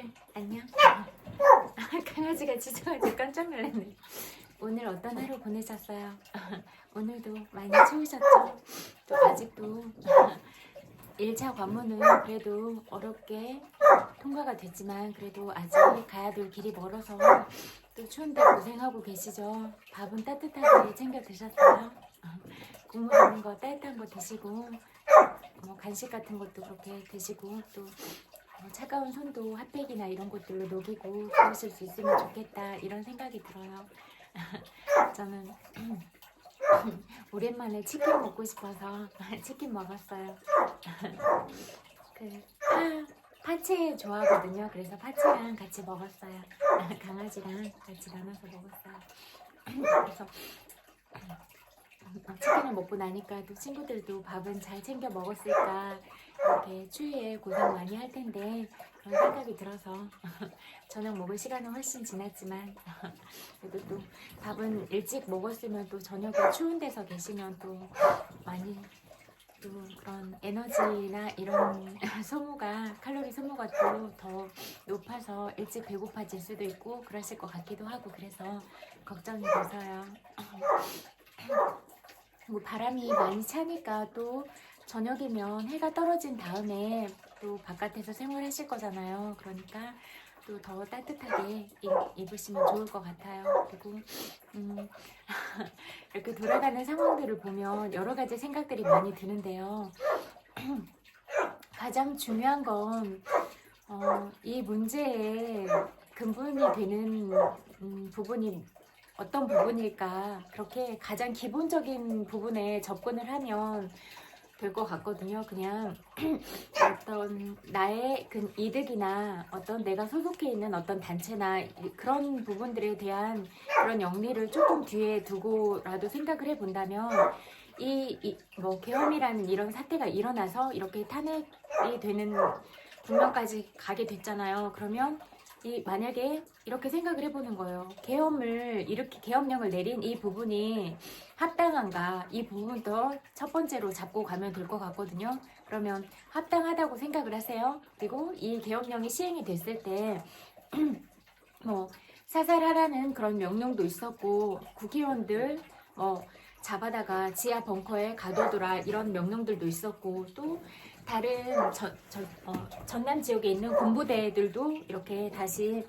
친구들 안녕. 강아지가 짖어가지고 깜짝 놀랐네. 오늘 어떤 하루 보내셨어요? 오늘도 많이 추우셨죠? 또 아직도 1차 관문은 그래도 어렵게 통과가 됐지만 그래도 아직 가야 될 길이 멀어서 또 추운데 고생하고 계시죠? 밥은 따뜻하게 챙겨 드셨어요? 국물 있는 거 따뜻한 거 드시고 간식 같은 것도 그렇게 드시고 또 차가운 손도 핫팩이나 이런 것들로 녹이고 그러실 수 있으면 좋겠다 이런 생각이 들어요. 저는 오랜만에 치킨 먹고 싶어서 치킨 먹었어요. 파채 좋아하거든요. 그래서 파채랑 같이 먹었어요. 강아지랑 같이 나눠서 먹었어요. 그래서 치킨을 먹고 나니까 또 친구들도 밥은 잘 챙겨 먹었을까, 이렇게 추위에 고생 많이 할 텐데 그런 생각이 들어서 저녁 먹을 시간은 훨씬 지났지만 그래도 또 밥은 일찍 먹었으면 또 저녁에 추운 데서 계시면 또 많이 또 그런 에너지나 이런 소모가, 칼로리 소모가 또 더 높아서 일찍 배고파질 수도 있고 그러실 것 같기도 하고 그래서 걱정이 돼서요. 뭐 바람이 많이 차니까 또 저녁이면 해가 떨어진 다음에 또 바깥에서 생활하실 거잖아요. 그러니까 또 더 따뜻하게 입으시면 좋을 것 같아요. 그리고 이렇게 돌아가는 상황들을 보면 여러 가지 생각들이 많이 드는데요. 가장 중요한 건 이 문제의 근본이 되는 부분이 어떤 부분일까, 그렇게 가장 기본적인 부분에 접근을 하면 될 것 같거든요. 그냥 어떤 나의 이득이나 어떤 내가 소속해 있는 어떤 단체나 그런 부분들에 대한 그런 영리를 조금 뒤에 두고라도 생각을 해본다면 뭐 계엄이라는 이런 사태가 일어나서 이렇게 탄핵이 되는 국면까지 가게 됐잖아요. 그러면 만약에 이렇게 생각을 해보는 거예요. 계엄령을 내린 이 부분이 합당한가? 이 부분도 첫 번째로 잡고 가면 될 것 같거든요. 그러면 합당하다고 생각을 하세요. 그리고 이 계엄령이 시행이 됐을 때 뭐 사살하라는 그런 명령도 있었고 국회의원들 잡아다가 지하 벙커에 가둬두라 이런 명령들도 있었고 또 다른 전남 지역에 있는 군부대들도 이렇게 다시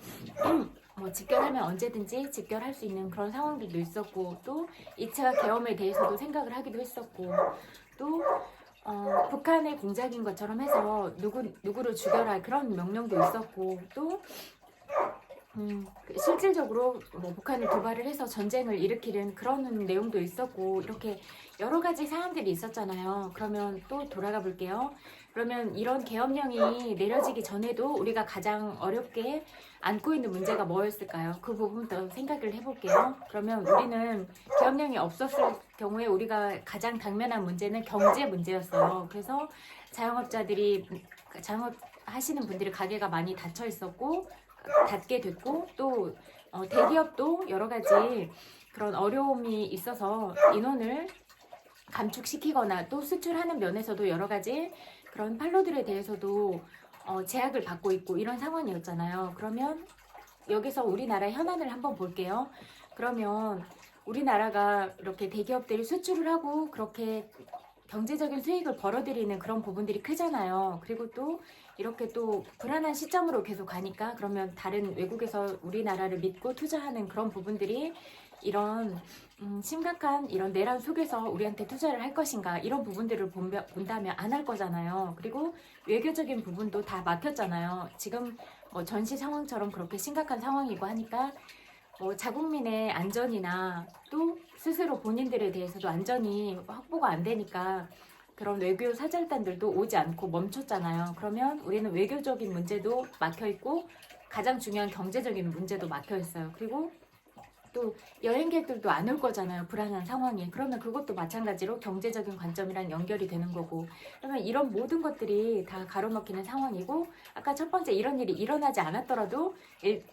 집결하면 언제든지 집결할 수 있는 그런 상황들도 있었고 또 2차 계엄에 대해서도 생각을 하기도 했었고 또 북한의 공작인 것처럼 해서 누구를 죽여라 그런 명령도 있었고 또 실질적으로 북한을 도발을 해서 전쟁을 일으키는 그런 내용도 있었고 이렇게 여러 가지 사안들이 있었잖아요. 그러면 또 돌아가 볼게요. 그러면 이런 계엄령이 내려지기 전에도 우리가 가장 어렵게 안고 있는 문제가 뭐였을까요? 그 부분부터 생각을 해볼게요. 그러면 우리는 계엄령이 없었을 경우에 우리가 가장 당면한 문제는 경제 문제였어요. 그래서 자영업하시는 분들이 가게가 많이 닫혀 있었고 닫게 됐고 또 대기업도 여러 가지 그런 어려움이 있어서 인원을 감축시키거나 또 수출하는 면에서도 여러 가지 그런 판로들에 대해서도 제약을 받고 있고 이런 상황이었잖아요. 그러면 여기서 우리나라 현안을 한번 볼게요. 그러면 우리나라가 이렇게 대기업들이 수출을 하고 그렇게 경제적인 수익을 벌어들이는 그런 부분들이 크잖아요. 그리고 또 이렇게 또 불안한 시점으로 계속 가니까 그러면 다른 외국에서 우리나라를 믿고 투자하는 그런 부분들이 이런 심각한 이런 내란 속에서 우리한테 투자를 할 것인가 이런 부분들을 본다면 안 할 거잖아요. 그리고 외교적인 부분도 다 막혔잖아요. 지금 전시 상황처럼 그렇게 심각한 상황이고 하니까 자국민의 안전이나 또 스스로 본인들에 대해서도 안전이 확보가 안 되니까 그런 외교 사절단들도 오지 않고 멈췄잖아요. 그러면 우리는 외교적인 문제도 막혀있고 가장 중요한 경제적인 문제도 막혀있어요. 그리고 또 여행객들도 안 올 거잖아요. 불안한 상황에. 그러면 그것도 마찬가지로 경제적인 관점이랑 연결이 되는 거고 그러면 이런 모든 것들이 다 가로막히는 상황이고 아까 첫 번째 이런 일이 일어나지 않았더라도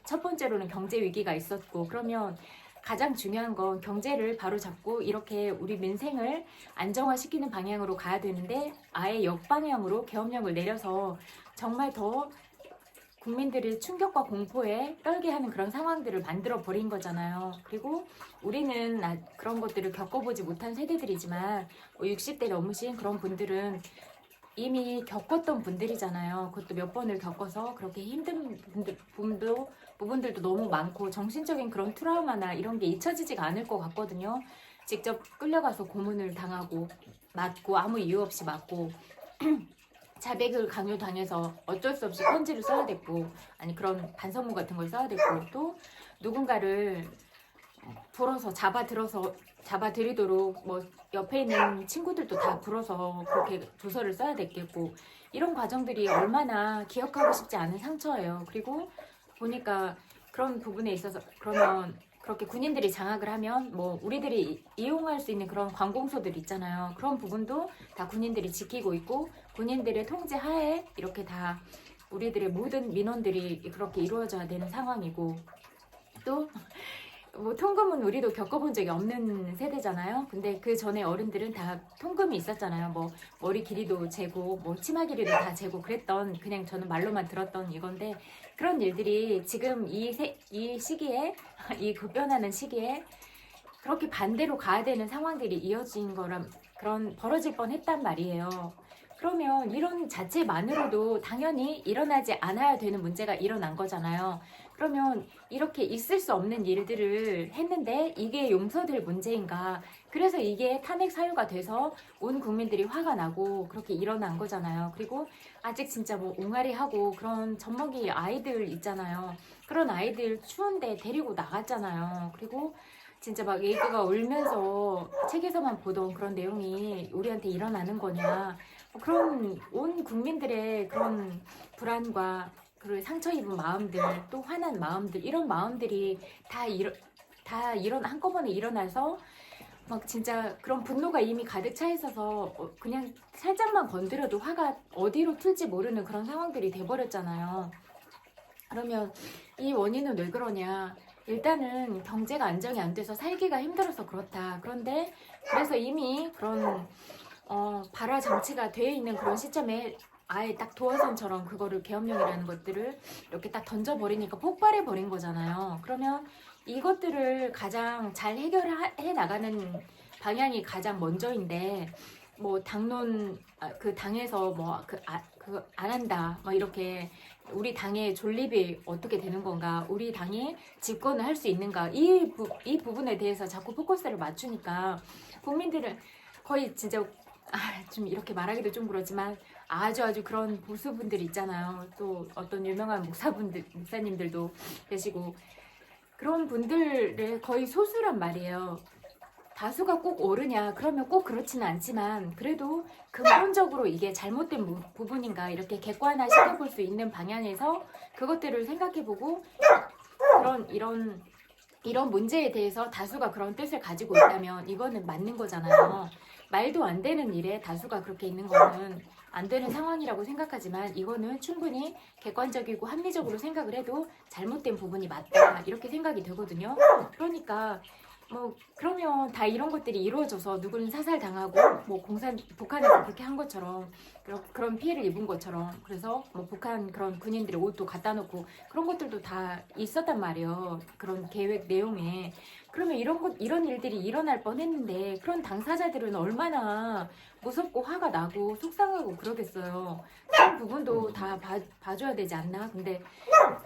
첫 번째로는 경제 위기가 있었고 그러면 가장 중요한 건 경제를 바로잡고 이렇게 우리 민생을 안정화시키는 방향으로 가야 되는데 아예 역방향으로 계엄령을 내려서 정말 더 국민들을 충격과 공포에 떨게 하는 그런 상황들을 만들어 버린 거잖아요. 그리고 우리는 그런 것들을 겪어보지 못한 세대들이지만 60대 넘으신 그런 분들은 이미 겪었던 분들이잖아요. 그것도 몇 번을 겪어서 그렇게 힘든 부분들도 너무 많고 정신적인 그런 트라우마나 이런 게 잊혀지지가 않을 것 같거든요. 직접 끌려가서 고문을 당하고 맞고 아무 이유 없이 맞고 자백을 강요당해서 어쩔 수 없이 편지를 써야 됐고 아니 그런 반성문 같은 걸 써야 됐고 또 누군가를 불어서 잡아들이도록 뭐 옆에 있는 친구들도 다 불어서 그렇게 조서를 써야 됐겠고 이런 과정들이 얼마나 기억하고 싶지 않은 상처예요. 그리고 보니까 그런 부분에 있어서 그러면 그렇게 군인들이 장악을 하면 뭐 우리들이 이용할 수 있는 그런 관공서들 있잖아요. 그런 부분도 다 군인들이 지키고 있고 군인들의 통제 하에 이렇게 다 우리들의 모든 민원들이 그렇게 이루어져야 되는 상황이고 또 뭐 통금은 우리도 겪어본 적이 없는 세대잖아요. 근데 그 전에 어른들은 다 통금이 있었잖아요. 뭐 머리 길이도 재고 뭐 치마 길이도 다 재고 그랬던 그냥 저는 말로만 들었던 이건데 그런 일들이 지금 이 시기에 이 급변하는 시기에 그렇게 반대로 가야 되는 상황들이 이어진 거란 그런 벌어질 뻔했단 말이에요. 그러면 이런 자체만으로도 당연히 일어나지 않아야 되는 문제가 일어난 거잖아요. 그러면 이렇게 있을 수 없는 일들을 했는데 이게 용서될 문제인가? 그래서 이게 탄핵 사유가 돼서 온 국민들이 화가 나고 그렇게 일어난 거잖아요. 그리고 아직 진짜 뭐 옹알이하고 그런 젖먹이 아이들 있잖아요. 그런 아이들 추운데 데리고 나갔잖아요. 그리고 진짜 막 애기가 울면서 책에서만 보던 그런 내용이 우리한테 일어나는 거냐. 그런 온 국민들의 그런 불안과 그리고 상처 입은 마음들 또 화난 마음들 이런 마음들이 다 한꺼번에 일어나서 막 진짜 그런 분노가 이미 가득 차 있어서 그냥 살짝만 건드려도 화가 어디로 튈지 모르는 그런 상황들이 돼버렸잖아요. 그러면 이 원인은 왜 그러냐? 일단은 경제가 안정이 안 돼서 살기가 힘들어서 그렇다. 그런데 그래서 이미 그런 발화 장치가 되어 있는 그런 시점에 아예 딱 도어선처럼 그거를 계엄령이라는 것들을 이렇게 딱 던져버리니까 폭발해 버린 거잖아요. 그러면 이것들을 가장 잘 해결해 나가는 방향이 가장 먼저인데 뭐 당론 그 당에서 뭐 안 한다 뭐 이렇게 우리 당의 존립이 어떻게 되는 건가 우리 당이 집권을 할 수 있는가 이 부분에 대해서 자꾸 포커스를 맞추니까 국민들은 거의 진짜 좀 이렇게 말하기도 좀 그렇지만 아주 그런 보수분들 있잖아요. 또 어떤 유명한 목사님들도 계시고 그런 분들의 거의 소수란 말이에요. 다수가 꼭 옳으냐 그러면 꼭 그렇지는 않지만 그래도 근본적으로 이게 잘못된 부분인가 이렇게 객관화 시켜볼 수 있는 방향에서 그것들을 생각해보고 이런 문제에 대해서 다수가 그런 뜻을 가지고 있다면 이거는 맞는 거잖아요. 말도 안 되는 일에 다수가 그렇게 있는 거는 안 되는 상황이라고 생각하지만 이거는 충분히 객관적이고 합리적으로 생각을 해도 잘못된 부분이 맞다 이렇게 생각이 되거든요. 그러니까 뭐 그러면 다 이런 것들이 이루어져서 누구는 사살당하고 뭐 북한에서 그렇게 한 것처럼 그런 피해를 입은 것처럼 그래서 뭐 북한 그런 군인들의 옷도 갖다 놓고 그런 것들도 다 있었단 말이에요. 그런 계획 내용에. 그러면 이런 일들이 일어날 뻔했는데 그런 당사자들은 얼마나 무섭고 화가 나고 속상하고 그러겠어요. 그런 부분도 다 봐줘야 되지 않나? 근데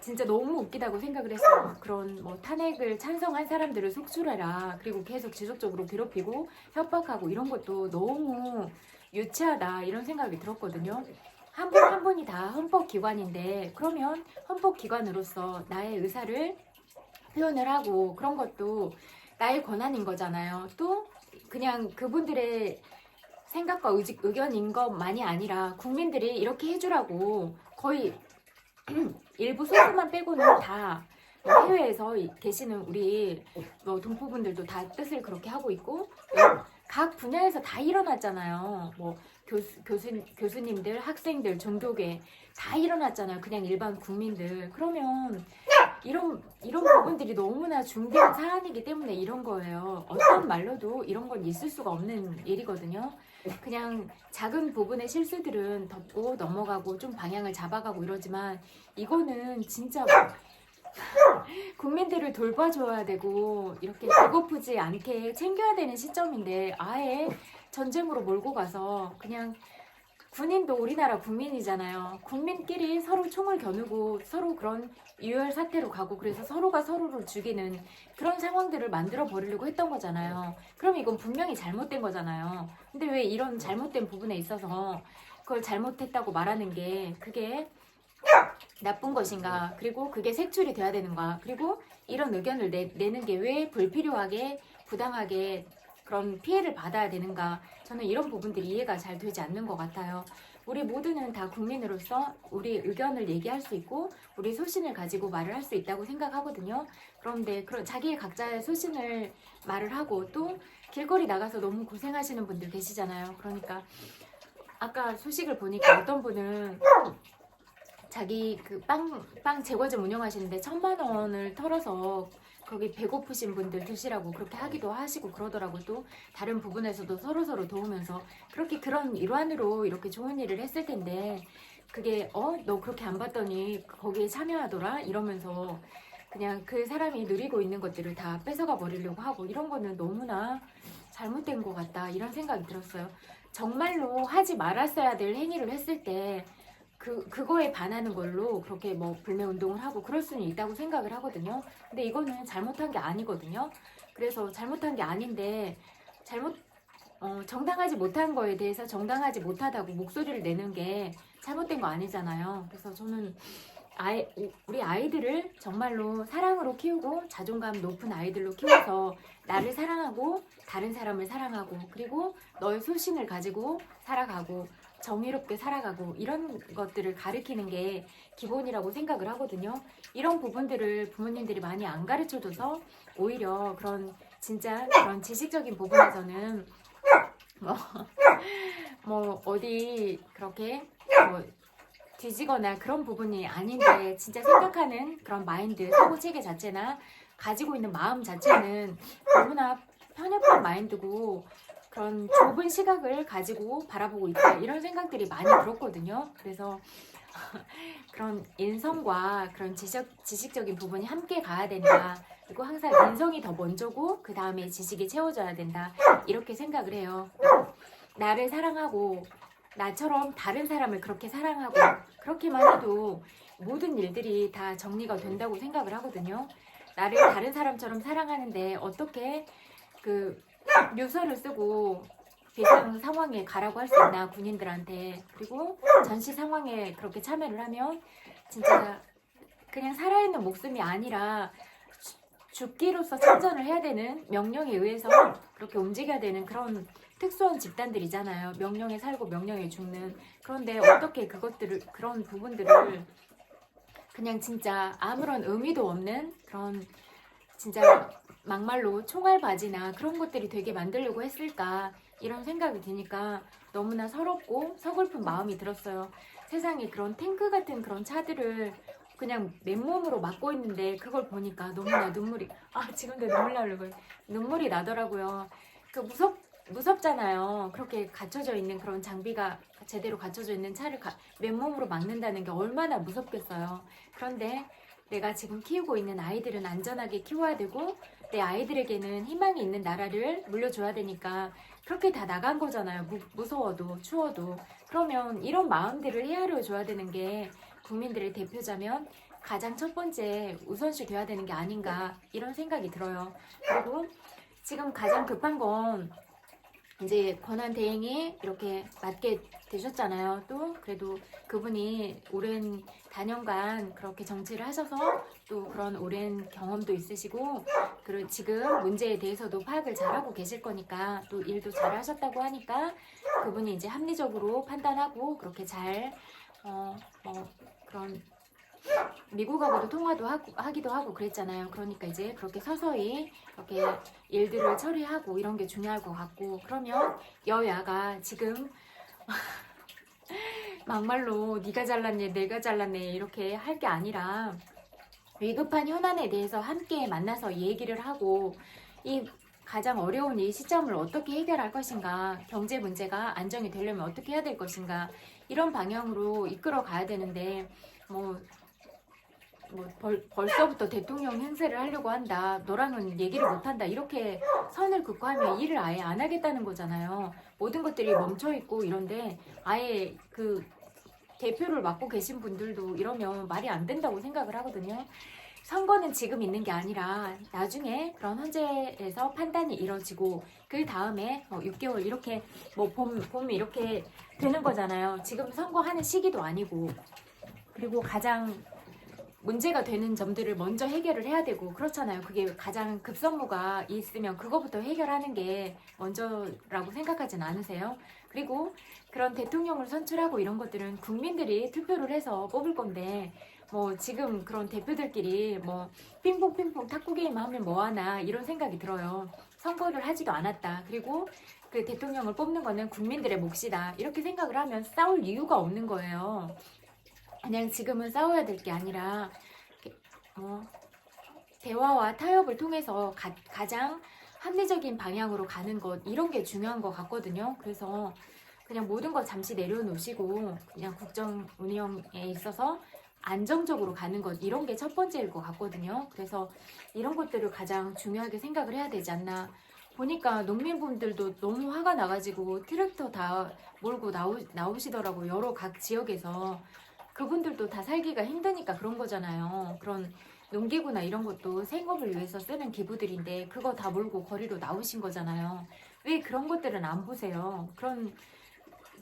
진짜 너무 웃기다고 생각을 했어요. 그런 뭐 탄핵을 찬성한 사람들을 속출해라. 그리고 계속 지속적으로 괴롭히고 협박하고 이런 것도 너무 유치하다 이런 생각이 들었거든요. 한 분 한 분이 다 헌법기관인데 그러면 헌법기관으로서 나의 의사를 표현을 하고 그런 것도 나의 권한인 거잖아요. 또 그냥 그분들의 생각과 의견인 것만이 아니라 국민들이 이렇게 해주라고 거의 일부 소수만 빼고는 다 해외에서 계시는 우리 뭐 동포분들도 다 뜻을 그렇게 하고 있고 각 분야에서 다 일어났잖아요. 뭐 교수님들, 학생들, 종교계 다 일어났잖아요. 그냥 일반 국민들. 그러면 이런 부분들이 너무나 중대한 사안이기 때문에 이런 거예요. 어떤 말로도 이런 건 있을 수가 없는 일이거든요. 그냥 작은 부분의 실수들은 덮고 넘어가고 좀 방향을 잡아가고 이러지만 이거는 진짜 국민들을 돌봐줘야 되고 이렇게 배고프지 않게 챙겨야 되는 시점인데 아예 전쟁으로 몰고 가서 그냥 군인도 우리나라 국민이잖아요. 국민끼리 서로 총을 겨누고 서로 그런 유혈 사태로 가고 그래서 서로가 서로를 죽이는 그런 상황들을 만들어 버리려고 했던 거잖아요. 그럼 이건 분명히 잘못된 거잖아요. 근데 왜 이런 잘못된 부분에 있어서 그걸 잘못했다고 말하는 게 그게 나쁜 것인가? 그리고 그게 색출이 돼야 되는가? 그리고 이런 의견을 내는 게 왜 불필요하게 부당하게 그런 피해를 받아야 되는가? 저는 이런 부분들이 이해가 잘 되지 않는 것 같아요. 우리 모두는 다 국민으로서 우리 의견을 얘기할 수 있고 우리 소신을 가지고 말을 할 수 있다고 생각하거든요. 그런데 그런 자기의 각자의 소신을 말을 하고 또 길거리 나가서 너무 고생하시는 분들 계시잖아요. 그러니까 아까 소식을 보니까 어떤 분은 자기 그 빵 제과점 운영하시는데 1,000만 원을 털어서 거기 배고프신 분들 드시라고 그렇게 하기도 하시고 그러더라고요. 또 다른 부분에서도 서로서로 도우면서 그렇게 그런 일환으로 이렇게 좋은 일을 했을 텐데 그게 너 그렇게 안 봤더니 거기에 참여하더라 이러면서 그냥 그 사람이 누리고 있는 것들을 다 뺏어가 버리려고 하고 이런 거는 너무나 잘못된 것 같다 이런 생각이 들었어요. 정말로 하지 말았어야 될 행위를 했을 때 그거에 반하는 걸로 그렇게 뭐 불매 운동을 하고 그럴 수는 있다고 생각을 하거든요. 근데 이거는 잘못한 게 아니거든요. 그래서 잘못한 게 아닌데 정당하지 못한 거에 대해서 정당하지 못하다고 목소리를 내는 게 잘못된 거 아니잖아요. 그래서 저는 우리 아이들을 정말로 사랑으로 키우고 자존감 높은 아이들로 키워서 나를 사랑하고 다른 사람을 사랑하고 그리고 너의 소신을 가지고 살아가고 정의롭게 살아가고 이런 것들을 가르치는 게 기본이라고 생각을 하거든요. 이런 부분들을 부모님들이 많이 안 가르쳐줘서 오히려 그런 진짜 그런 지식적인 부분에서는 뭐 어디 그렇게 뭐 뒤지거나 그런 부분이 아닌데 진짜 생각하는 그런 마인드, 사고체계 자체나 가지고 있는 마음 자체는 너무나 편협한 마인드고 그런 좁은 시각을 가지고 바라보고 있다 이런 생각들이 많이 들었거든요. 그래서 그런 인성과 그런 지식적인 부분이 함께 가야 된다. 그리고 항상 인성이 더 먼저고 그 다음에 지식이 채워져야 된다. 이렇게 생각을 해요. 나를 사랑하고 나처럼 다른 사람을 그렇게 사랑하고 그렇게만 해도 모든 일들이 다 정리가 된다고 생각을 하거든요. 나를 다른 사람처럼 사랑하는데 어떻게 그 묘서를 쓰고 비상 상황에 가라고 할 수 있나 군인들한테. 그리고 전시 상황에 그렇게 참여를 하면 진짜 그냥 살아있는 목숨이 아니라 죽기로서 참전을 해야 되는 명령에 의해서 그렇게 움직여야 되는 그런 특수한 집단들이잖아요. 명령에 살고 명령에 죽는. 그런데 어떻게 그런 부분들을 그냥 진짜 아무런 의미도 없는 그런 진짜 막말로 총알바지나 그런 것들이 되게 만들려고 했을까 이런 생각이 드니까 너무나 서럽고 서글픈 마음이 들었어요. 세상에 그런 탱크 같은 그런 차들을 그냥 맨몸으로 막고 있는데 그걸 보니까 너무나 지금도 눈물이 나더라고요. 무섭잖아요. 그렇게 갖춰져 있는 그런 장비가 제대로 갖춰져 있는 차를 맨몸으로 막는다는 게 얼마나 무섭겠어요. 그런데 내가 지금 키우고 있는 아이들은 안전하게 키워야 되고 내 아이들에게는 희망이 있는 나라를 물려줘야 되니까 그렇게 다 나간 거잖아요. 무서워도 추워도. 그러면 이런 마음들을 헤아려 줘야 되는 게 국민들의 대표자면 가장 첫 번째 우선시 돼야 되는 게 아닌가 이런 생각이 들어요. 그리고 지금 가장 급한 건 이제 권한 대행에 이렇게 맡게 되셨잖아요. 또 그래도 그분이 오랜 다년간 그렇게 정치를 하셔서 또 그런 오랜 경험도 있으시고 그리고 지금 문제에 대해서도 파악을 잘하고 계실 거니까 또 일도 잘 하셨다고 하니까 그분이 이제 합리적으로 판단하고 그렇게 잘 그런 미국하고도 통화도 하기도 하고 그랬잖아요. 그러니까 이제 그렇게 서서히 이렇게 일들을 처리하고 이런 게 중요할 것 같고 그러면 여야가 지금 막말로 네가 잘났네 내가 잘났네 이렇게 할 게 아니라 위급한 현안에 대해서 함께 만나서 얘기를 하고 이 가장 어려운 이 시점을 어떻게 해결할 것인가, 경제 문제가 안정이 되려면 어떻게 해야 될 것인가, 이런 방향으로 이끌어 가야 되는데 벌써부터 대통령 행세를 하려고 한다, 너랑은 얘기를 못한다, 이렇게 선을 긋고 하면 일을 아예 안 하겠다는 거잖아요. 모든 것들이 멈춰있고 이런데 아예 그 대표를 맡고 계신 분들도 이러면 말이 안 된다고 생각을 하거든요. 선거는 지금 있는 게 아니라 나중에 그런 헌재에서 판단이 이뤄지고 그 다음에 6개월 이렇게 봄 이렇게 되는 거잖아요. 지금 선거하는 시기도 아니고, 그리고 가장 문제가 되는 점들을 먼저 해결을 해야 되고 그렇잖아요. 그게 가장 급선무가 있으면 그거부터 해결하는 게 먼저라고 생각하진 않으세요? 그리고 그런 대통령을 선출하고 이런 것들은 국민들이 투표를 해서 뽑을 건데 지금 그런 대표들끼리 핑퐁핑퐁 탁구 게임 하면 뭐하나 이런 생각이 들어요. 선거를 하지도 않았다. 그리고 그 대통령을 뽑는 거는 국민들의 몫이다. 이렇게 생각을 하면 싸울 이유가 없는 거예요. 그냥 지금은 싸워야 될 게 아니라 대화와 타협을 통해서 가장 합리적인 방향으로 가는 것, 이런 게 중요한 것 같거든요. 그래서 그냥 모든 것 잠시 내려놓으시고 그냥 국정 운영에 있어서 안정적으로 가는 것, 이런 게 첫 번째일 것 같거든요. 그래서 이런 것들을 가장 중요하게 생각을 해야 되지 않나. 보니까 농민분들도 너무 화가 나가지고 트랙터 다 몰고 나오시더라고요. 여러 각 지역에서. 그분들도 다 살기가 힘드니까 그런 거잖아요. 그런 농기구나 이런 것도 생업을 위해서 쓰는 기구들인데 그거 다 몰고 거리로 나오신 거잖아요. 왜 그런 것들은 안 보세요? 그런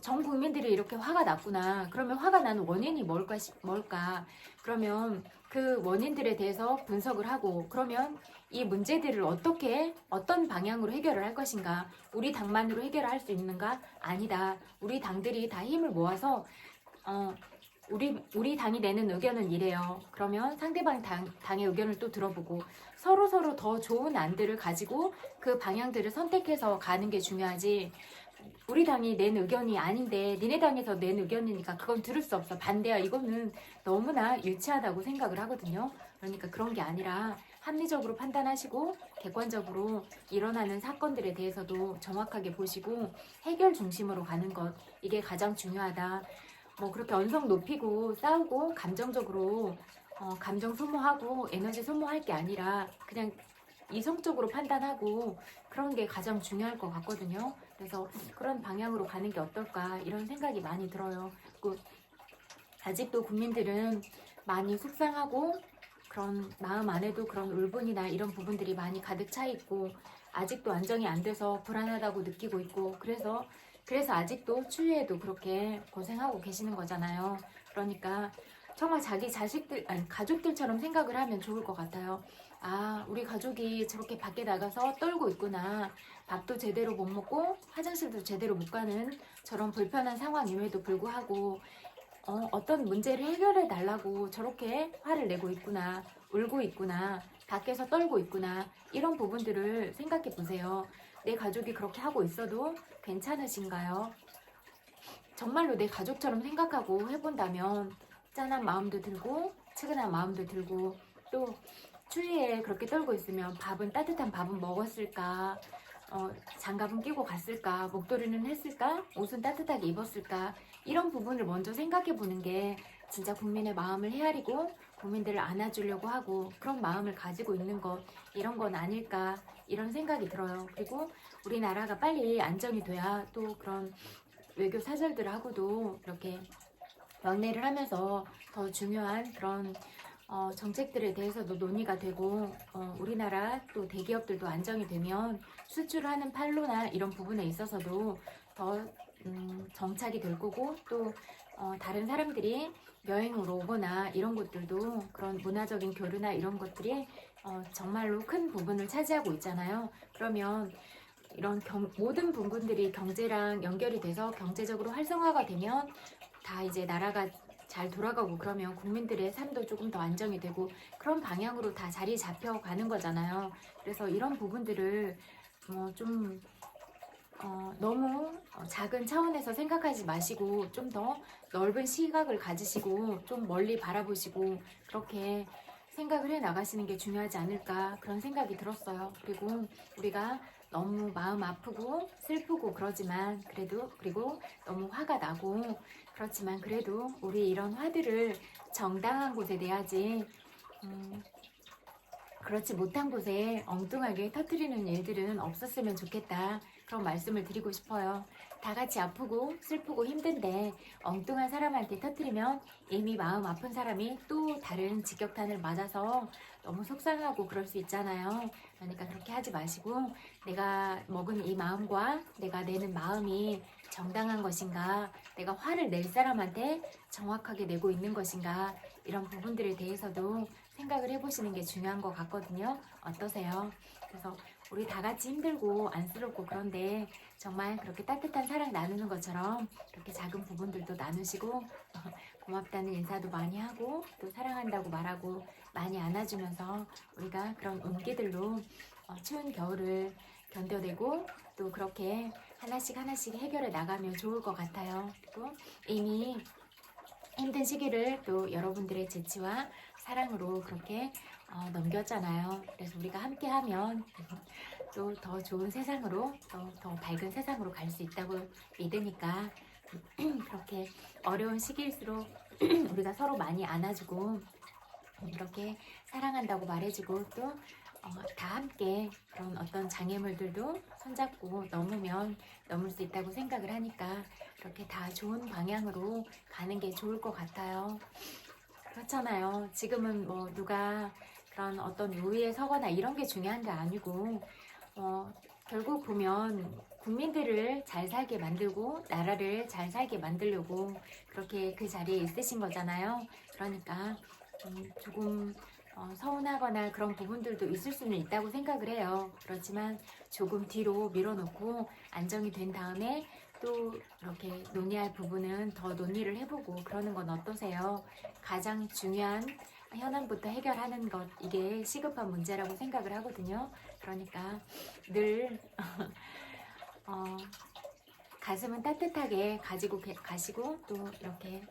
전 국민들이 이렇게 화가 났구나. 그러면 화가 나는 원인이 뭘까? 그러면 그 원인들에 대해서 분석을 하고, 그러면 이 문제들을 어떤 방향으로 해결을 할 것인가? 우리 당만으로 해결할 수 있는가? 아니다. 우리 당들이 다 힘을 모아서 우리 당이 내는 의견은 이래요. 그러면 상대방 당의 의견을 또 들어보고 서로 더 좋은 안들을 가지고 그 방향들을 선택해서 가는 게 중요하지. 우리 당이 낸 의견이 아닌데 니네 당에서 낸 의견이니까 그건 들을 수 없어. 반대야. 이거는 너무나 유치하다고 생각을 하거든요. 그러니까 그런 게 아니라 합리적으로 판단하시고 객관적으로 일어나는 사건들에 대해서도 정확하게 보시고 해결 중심으로 가는 것, 이게 가장 중요하다. 그렇게 언성 높이고 싸우고 감정적으로 감정 소모하고 에너지 소모할 게 아니라 그냥 이성적으로 판단하고 그런 게 가장 중요할 것 같거든요. 그래서 그런 방향으로 가는 게 어떨까 이런 생각이 많이 들어요. 그리고 아직도 국민들은 많이 속상하고 그런 마음 안에도 그런 울분이나 이런 부분들이 많이 가득 차 있고 아직도 안정이 안 돼서 불안하다고 느끼고 있고 그래서 아직도 추위에도 그렇게 고생하고 계시는 거잖아요. 그러니까 정말 자기 가족들처럼 생각을 하면 좋을 것 같아요. 아, 우리 가족이 저렇게 밖에 나가서 떨고 있구나. 밥도 제대로 못 먹고 화장실도 제대로 못 가는 저런 불편한 상황임에도 불구하고 어떤 문제를 해결해 달라고 저렇게 화를 내고 있구나. 울고 있구나. 밖에서 떨고 있구나. 이런 부분들을 생각해 보세요. 내 가족이 그렇게 하고 있어도 괜찮으신가요? 정말로 내 가족처럼 생각하고 해본다면 짠한 마음도 들고 측은한 마음도 들고 또 추위에 그렇게 떨고 있으면 따뜻한 밥은 먹었을까? 장갑은 끼고 갔을까? 목도리는 했을까? 옷은 따뜻하게 입었을까? 이런 부분을 먼저 생각해 보는 게 진짜 국민의 마음을 헤아리고 국민들을 안아주려고 하고 그런 마음을 가지고 있는 것, 이런 건 아닐까 이런 생각이 들어요. 그리고 우리나라가 빨리 안정이 돼야 또 그런 외교 사절들하고도 이렇게 왕래를 하면서 더 중요한 그런 정책들에 대해서도 논의가 되고 우리나라 또 대기업들도 안정이 되면 수출하는 판로나 이런 부분에 있어서도 더 정착이 될 거고 또 다른 사람들이 여행으로 오거나 이런 것들도 그런 문화적인 교류나 이런 것들이 정말로 큰 부분을 차지하고 있잖아요. 그러면 이런 모든 부분들이 경제랑 연결이 돼서 경제적으로 활성화가 되면 다 이제 나라가 잘 돌아가고 그러면 국민들의 삶도 조금 더 안정이 되고 그런 방향으로 다 자리 잡혀가는 거잖아요. 그래서 이런 부분들을 좀 너무 작은 차원에서 생각하지 마시고 좀 더 넓은 시각을 가지시고 좀 멀리 바라보시고 그렇게 생각을 해 나가시는 게 중요하지 않을까 그런 생각이 들었어요. 그리고 우리가 너무 마음 아프고 슬프고 그러지만 그래도, 그리고 너무 화가 나고 그렇지만 그래도 우리 이런 화들을 정당한 곳에 내야지, 그렇지 못한 곳에 엉뚱하게 터뜨리는 일들은 없었으면 좋겠다, 그런 말씀을 드리고 싶어요. 다 같이 아프고 슬프고 힘든데 엉뚱한 사람한테 터뜨리면 이미 마음 아픈 사람이 또 다른 직격탄을 맞아서 너무 속상하고 그럴 수 있잖아요. 그러니까 그렇게 하지 마시고, 내가 먹은 이 마음과 내가 내는 마음이 정당한 것인가, 내가 화를 낼 사람한테 정확하게 내고 있는 것인가, 이런 부분들에 대해서도 생각을 해보시는 게 중요한 것 같거든요. 어떠세요? 그래서 우리 다 같이 힘들고 안쓰럽고 그런데 정말 그렇게 따뜻한 사랑 나누는 것처럼 그렇게 작은 부분들도 나누시고 고맙다는 인사도 많이 하고 또 사랑한다고 말하고 많이 안아주면서 우리가 그런 온기들로 추운 겨울을 견뎌내고 또 그렇게 하나씩 하나씩 해결해 나가면 좋을 것 같아요. 그리고 이미 힘든 시기를 또 여러분들의 재치와 사랑으로 그렇게 넘겼잖아요. 그래서 우리가 함께하면 또 더 좋은 세상으로, 또 더 밝은 세상으로 갈 수 있다고 믿으니까 그렇게 어려운 시기일수록 우리가 서로 많이 안아주고 이렇게 사랑한다고 말해주고 또 다 함께 그런 어떤 장애물들도 손잡고 넘으면 넘을 수 있다고 생각을 하니까 그렇게 다 좋은 방향으로 가는 게 좋을 것 같아요. 그렇잖아요. 지금은 뭐 누가 그런 어떤 우위에 서거나 이런 게 중요한 게 아니고 결국 보면 국민들을 잘 살게 만들고 나라를 잘 살게 만들려고 그렇게 그 자리에 있으신 거잖아요. 그러니까 조금 서운하거나 그런 부분들도 있을 수는 있다고 생각을 해요. 그렇지만 조금 뒤로 밀어놓고 안정이 된 다음에 또 이렇게 논의할 부분은 더 논의를 해보고 그러는 건 어떠세요? 가장 중요한 현안부터 해결하는 것, 이게 시급한 문제라고 생각을 하거든요. 그러니까 늘 가슴은 따뜻하게 가지고 가시고 또 이렇게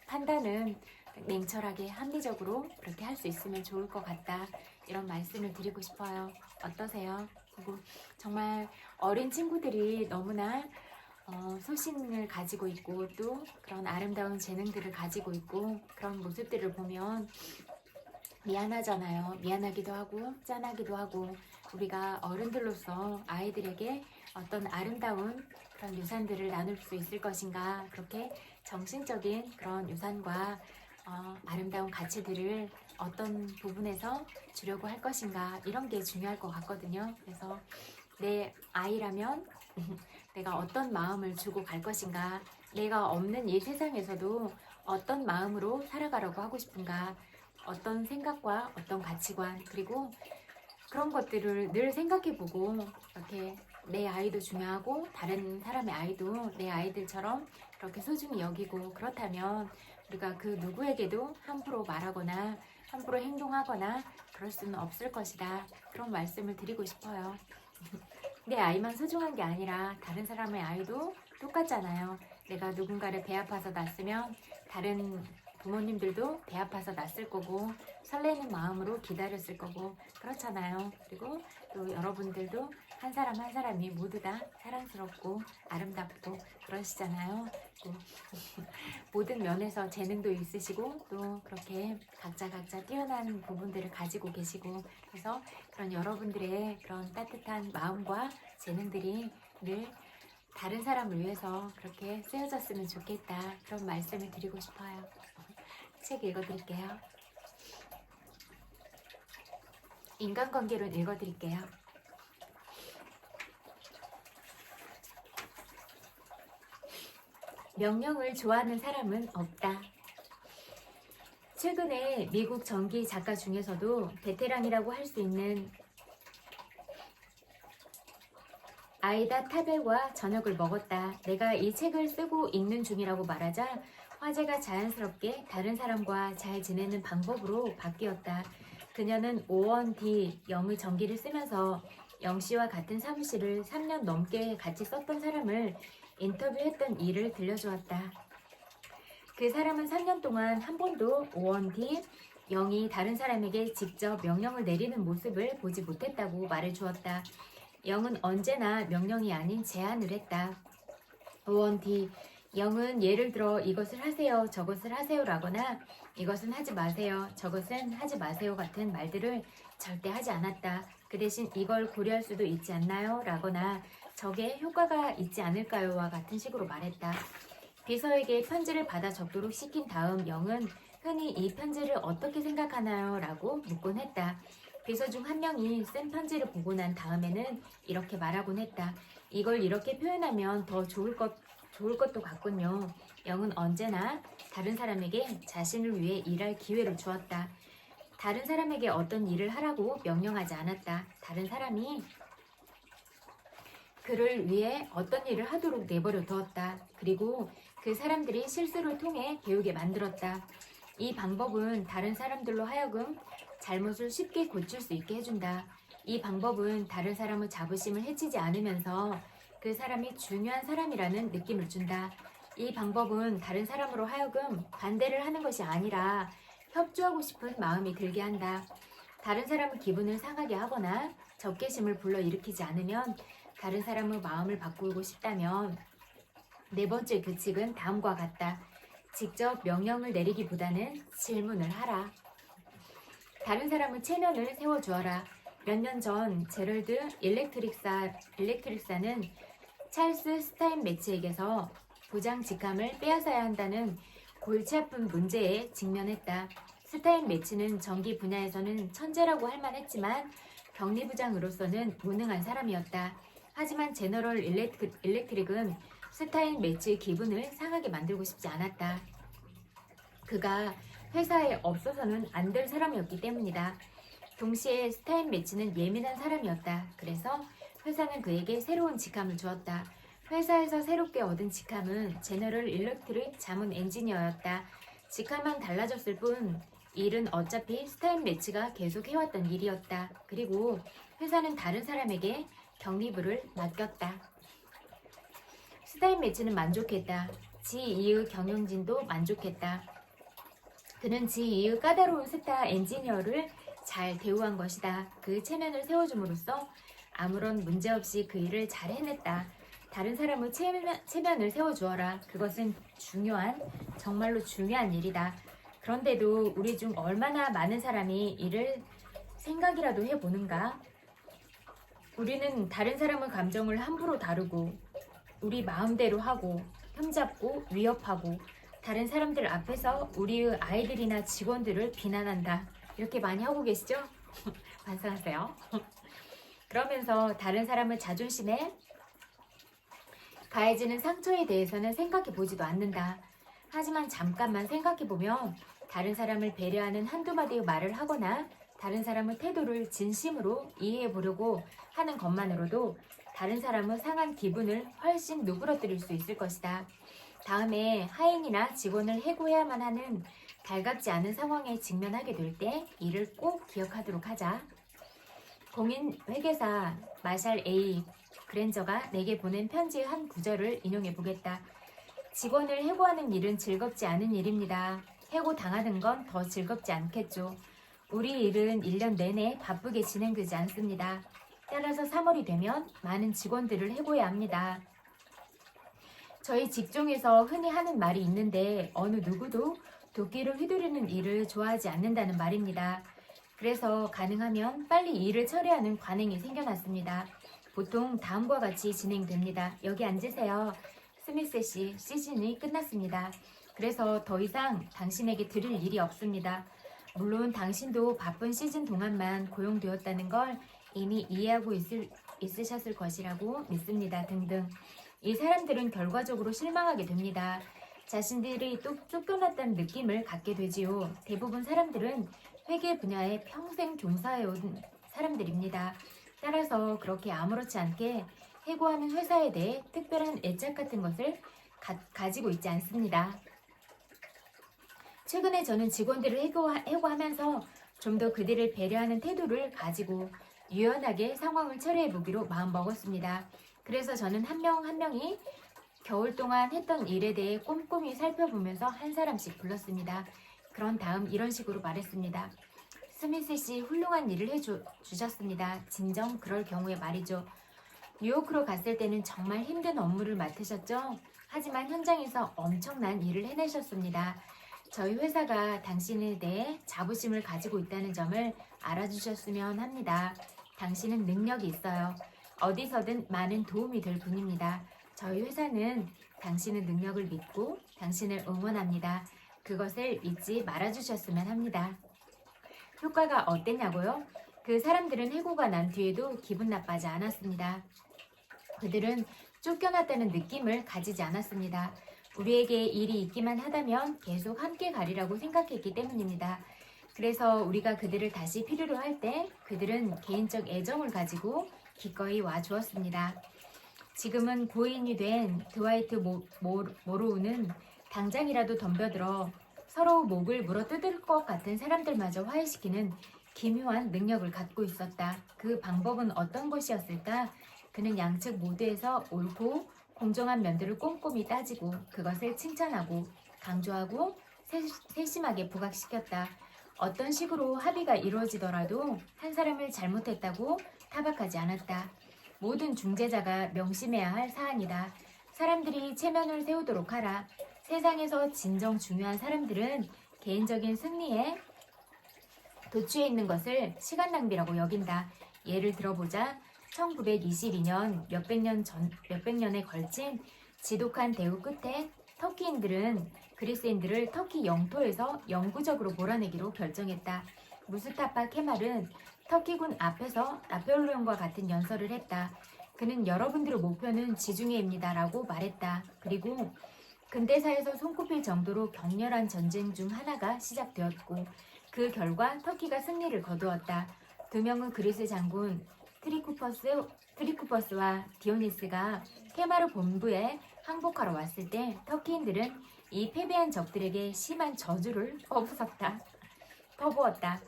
판단은 냉철하게 합리적으로 그렇게 할 수 있으면 좋을 것 같다, 이런 말씀을 드리고 싶어요. 어떠세요? 그리고 정말 어린 친구들이 너무나 소신을 가지고 있고 또 그런 아름다운 재능들을 가지고 있고 그런 모습들을 보면 미안하잖아요. 미안하기도 하고 짠하기도 하고, 우리가 어른들로서 아이들에게 어떤 아름다운 그런 유산들을 나눌 수 있을 것인가, 그렇게 정신적인 그런 유산과 아름다운 가치들을 어떤 부분에서 주려고 할 것인가, 이런 게 중요할 것 같거든요. 그래서 내 아이라면 내가 어떤 마음을 주고 갈 것인가, 내가 없는 이 세상에서도 어떤 마음으로 살아가려고 하고 싶은가, 어떤 생각과 어떤 가치관, 그리고 그런 것들을 늘 생각해보고 이렇게 내 아이도 중요하고 다른 사람의 아이도 내 아이들처럼 그렇게 소중히 여기고, 그렇다면 우리가 그 누구에게도 함부로 말하거나 함부로 행동하거나 그럴 수는 없을 것이다, 그런 말씀을 드리고 싶어요. 내 아이만 소중한 게 아니라 다른 사람의 아이도 똑같잖아요. 내가 누군가를 배 아파서 낳았으면 다른 부모님들도 배 아파서 낳았을 거고 설레는 마음으로 기다렸을 거고 그렇잖아요. 그리고 또 여러분들도 한 사람 한 사람이 모두 다 사랑스럽고 아름답고 그러시잖아요. 또 모든 면에서 재능도 있으시고 또 그렇게 각자 뛰어난 부분들을 가지고 계시고, 그래서 그런 여러분들의 그런 따뜻한 마음과 재능들이 늘 다른 사람을 위해서 그렇게 쓰여졌으면 좋겠다, 그런 말씀을 드리고 싶어요. 책 읽어드릴게요. 인간관계론 읽어드릴게요. 명령을 좋아하는 사람은 없다. 최근에 미국 전기 작가 중에서도 베테랑이라고 할 수 있는 아이다 타벨과 저녁을 먹었다. 내가 이 책을 쓰고 읽는 중이라고 말하자 화제가 자연스럽게 다른 사람과 잘 지내는 방법으로 바뀌었다. 그녀는 O1D 영의 전기를 쓰면서 영씨와 같은 사무실을 3년 넘게 같이 썼던 사람을 인터뷰했던 일을 들려주었다. 그 사람은 3년 동안 한 번도 O1D 영이 다른 사람에게 직접 명령을 내리는 모습을 보지 못했다고 말을 주었다. 영은 언제나 명령이 아닌 제안을 했다. 오원 D. 영은 예를 들어 이것을 하세요, 저것을 하세요라거나 이것은 하지 마세요, 저것은 하지 마세요 같은 말들을 절대 하지 않았다. 그 대신 이걸 고려할 수도 있지 않나요? 라거나 저게 효과가 있지 않을까요? 와 같은 식으로 말했다. 비서에게 편지를 받아 적도록 시킨 다음 영은 흔히 이 편지를 어떻게 생각하나요? 라고 묻곤 했다. 비서 중 한 명이 쓴 편지를 보고 난 다음에는 이렇게 말하곤 했다. 이걸 이렇게 표현하면 더 좋을 것도 같군요. 영은 언제나 다른 사람에게 자신을 위해 일할 기회를 주었다. 다른 사람에게 어떤 일을 하라고 명령하지 않았다. 다른 사람이 그를 위해 어떤 일을 하도록 내버려 두었다. 그리고 그 사람들이 실수를 통해 배우게 만들었다. 이 방법은 다른 사람들로 하여금 잘못을 쉽게 고칠 수 있게 해준다. 이 방법은 다른 사람의 자부심을 해치지 않으면서 그 사람이 중요한 사람이라는 느낌을 준다. 이 방법은 다른 사람으로 하여금 반대를 하는 것이 아니라 협조하고 싶은 마음이 들게 한다. 다른 사람의 기분을 상하게 하거나 적개심을 불러일으키지 않으면 다른 사람의 마음을 바꾸고 싶다면 네 번째 규칙은 다음과 같다. 직접 명령을 내리기보다는 질문을 하라. 다른 사람의 체면을 세워주어라. 몇 년 전 제럴드 일렉트릭사는 찰스 스타인매치에게서 부장 직함을 빼앗아야 한다는 골치 아픈 문제에 직면했다. 스타인매치는 전기 분야에서는 천재라고 할 만했지만 격리부장으로서는 무능한 사람이었다. 하지만 제너럴 일렉트릭은 스타인매치의 기분을 상하게 만들고 싶지 않았다. 그가 회사에 없어서는 안 될 사람이었기 때문이다. 동시에 스타인매치는 예민한 사람이었다. 그래서 회사는 그에게 새로운 직함을 주었다. 회사에서 새롭게 얻은 직함은 제너럴 일렉트릭 자문 엔지니어였다. 직함만 달라졌을 뿐 일은 어차피 스타인매치가 계속 해왔던 일이었다. 그리고 회사는 다른 사람에게 격리부를 맡겼다. 스타인매치는 만족했다. 지2의 경영진도 만족했다. 그는 지2의 까다로운 스타 엔지니어를 잘 대우한 것이다. 그 체면을 세워줌으로써 아무런 문제 없이 그 일을 잘 해냈다. 다른 사람의 체면을 세워주어라. 그것은 정말로 중요한 일이다. 그런데도 우리 중 얼마나 많은 사람이 이를 생각이라도 해보는가? 우리는 다른 사람의 감정을 함부로 다루고 우리 마음대로 하고 흠잡고 위협하고 다른 사람들 앞에서 우리의 아이들이나 직원들을 비난한다. 이렇게 많이 하고 계시죠? 반성하세요. 그러면서 다른 사람의 자존심에 가해지는 상처에 대해서는 생각해 보지도 않는다. 하지만 잠깐만 생각해 보면 다른 사람을 배려하는 한두 마디의 말을 하거나 다른 사람의 태도를 진심으로 이해해 보려고 하는 것만으로도 다른 사람의 상한 기분을 훨씬 누그러뜨릴 수 있을 것이다. 다음에 하인이나 직원을 해고해야만 하는 달갑지 않은 상황에 직면하게 될 때 이를 꼭 기억하도록 하자. 공인 회계사 마샬 A. 그랜저가 내게 보낸 편지의 한 구절을 인용해 보겠다. 직원을 해고하는 일은 즐겁지 않은 일입니다. 해고 당하는 건 더 즐겁지 않겠죠. 우리 일은 1년 내내 바쁘게 진행되지 않습니다. 따라서 3월이 되면 많은 직원들을 해고해야 합니다. 저희 직종에서 흔히 하는 말이 있는데 어느 누구도 도끼를 휘두르는 일을 좋아하지 않는다는 말입니다. 그래서 가능하면 빨리 일을 처리하는 관행이 생겨났습니다. 보통 다음과 같이 진행됩니다. 여기 앉으세요. 스미스 씨, 시즌이 끝났습니다. 그래서 더 이상 당신에게 드릴 일이 없습니다. 물론 당신도 바쁜 시즌 동안만 고용되었다는 걸 이미 이해하고 있으셨을 것이라고 믿습니다. 등등. 이 사람들은 결과적으로 실망하게 됩니다. 자신들이 또 쫓겨났다는 느낌을 갖게 되지요. 대부분 사람들은 회계 분야에 평생 종사해온 사람들입니다. 따라서 그렇게 아무렇지 않게 해고하는 회사에 대해 특별한 애착 같은 것을 가지고 있지 않습니다. 최근에 저는 직원들을 해고하면서 좀 더 그들을 배려하는 태도를 가지고 유연하게 상황을 처리해 보기로 마음먹었습니다. 그래서 저는 한 명 한 명이 겨울 동안 했던 일에 대해 꼼꼼히 살펴보면서 한 사람씩 불렀습니다. 그런 다음 이런 식으로 말했습니다. 스미스 씨 훌륭한 일을 해주셨습니다. 진정 그럴 경우에 말이죠. 뉴요크로 갔을 때는 정말 힘든 업무를 맡으셨죠? 하지만 현장에서 엄청난 일을 해내셨습니다. 저희 회사가 당신에 대해 자부심을 가지고 있다는 점을 알아주셨으면 합니다. 당신은 능력이 있어요. 어디서든 많은 도움이 될 분입니다. 저희 회사는 당신의 능력을 믿고 당신을 응원합니다. 그것을 잊지 말아주셨으면 합니다. 효과가 어땠냐고요? 그 사람들은 해고가 난 뒤에도 기분 나빠지 않았습니다. 그들은 쫓겨났다는 느낌을 가지지 않았습니다. 우리에게 일이 있기만 하다면 계속 함께 가리라고 생각했기 때문입니다. 그래서 우리가 그들을 다시 필요로 할 때 그들은 개인적 애정을 가지고 기꺼이 와주었습니다. 지금은 고인이 된 드와이트 모로우는 당장이라도 덤벼들어 서로 목을 물어뜯을 것 같은 사람들마저 화해시키는 기묘한 능력을 갖고 있었다. 그 방법은 어떤 것이었을까? 그는 양측 모두에서 옳고 공정한 면들을 꼼꼼히 따지고 그것을 칭찬하고 강조하고 세심하게 부각시켰다. 어떤 식으로 합의가 이루어지더라도 한 사람을 잘못했다고 타박하지 않았다. 모든 중재자가 명심해야 할 사안이다. 사람들이 체면을 세우도록 하라. 세상에서 진정 중요한 사람들은 개인적인 승리에 도취해 있는 것을 시간 낭비라고 여긴다. 예를 들어보자. 1922년 몇백 년에 걸친 지독한 대우 끝에 터키인들은 그리스인들을 터키 영토에서 영구적으로 몰아내기로 결정했다. 무스타파 케말은 터키군 앞에서 나폴레옹과 같은 연설을 했다. 그는 여러분들의 목표는 지중해입니다 라고 말했다. 그리고 근대사에서 손꼽힐 정도로 격렬한 전쟁 중 하나가 시작되었고 그 결과 터키가 승리를 거두었다. 두 명은 그리스 장군 트리쿠퍼스와 디오니스가 케마르 본부에 항복하러 왔을 때 터키인들은 이 패배한 적들에게 심한 저주를 퍼부었다.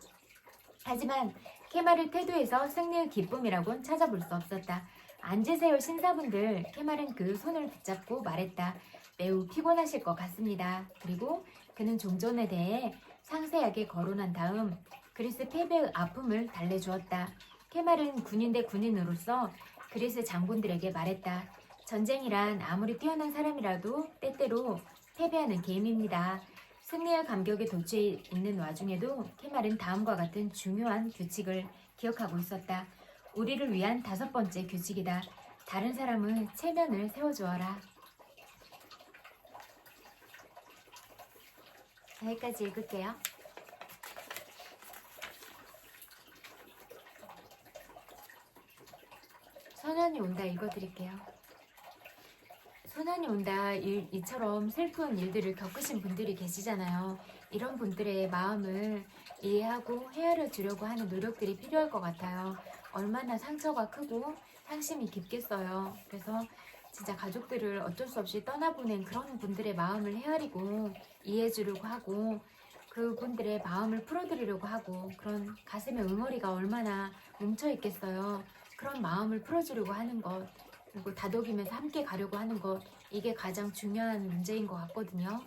하지만 케마르 태도에서 승리의 기쁨이라곤 찾아볼 수 없었다. 앉으세요 신사분들. 케말은 그 손을 붙잡고 말했다. 매우 피곤하실 것 같습니다. 그리고 그는 종전에 대해 상세하게 거론한 다음 그리스 패배의 아픔을 달래주었다. 케말은 군인 대 군인으로서 그리스 장군들에게 말했다. 전쟁이란 아무리 뛰어난 사람이라도 때때로 패배하는 게임입니다. 승리의 감격에 도취해 있는 와중에도 케말은 다음과 같은 중요한 규칙을 기억하고 있었다. 우리를 위한 5번째 규칙이다. 다른 사람의 체면을 세워주어라. 여기까지 읽을게요. 소년이 온다 읽어드릴게요. 소년이 온다 이처럼 슬픈 일들을 겪으신 분들이 계시잖아요. 이런 분들의 마음을 이해하고 헤아려 주려고 하는 노력들이 필요할 것 같아요. 얼마나 상처가 크고 상심이 깊겠어요. 그래서 진짜 가족들을 어쩔 수 없이 떠나보낸 그런 분들의 마음을 헤아리고 이해해 주려고 하고 그분들의 마음을 풀어드리려고 하고 그런 가슴에 응어리가 얼마나 뭉쳐있겠어요. 그런 마음을 풀어주려고 하는 것 그리고 다독이면서 함께 가려고 하는 것 이게 가장 중요한 문제인 것 같거든요.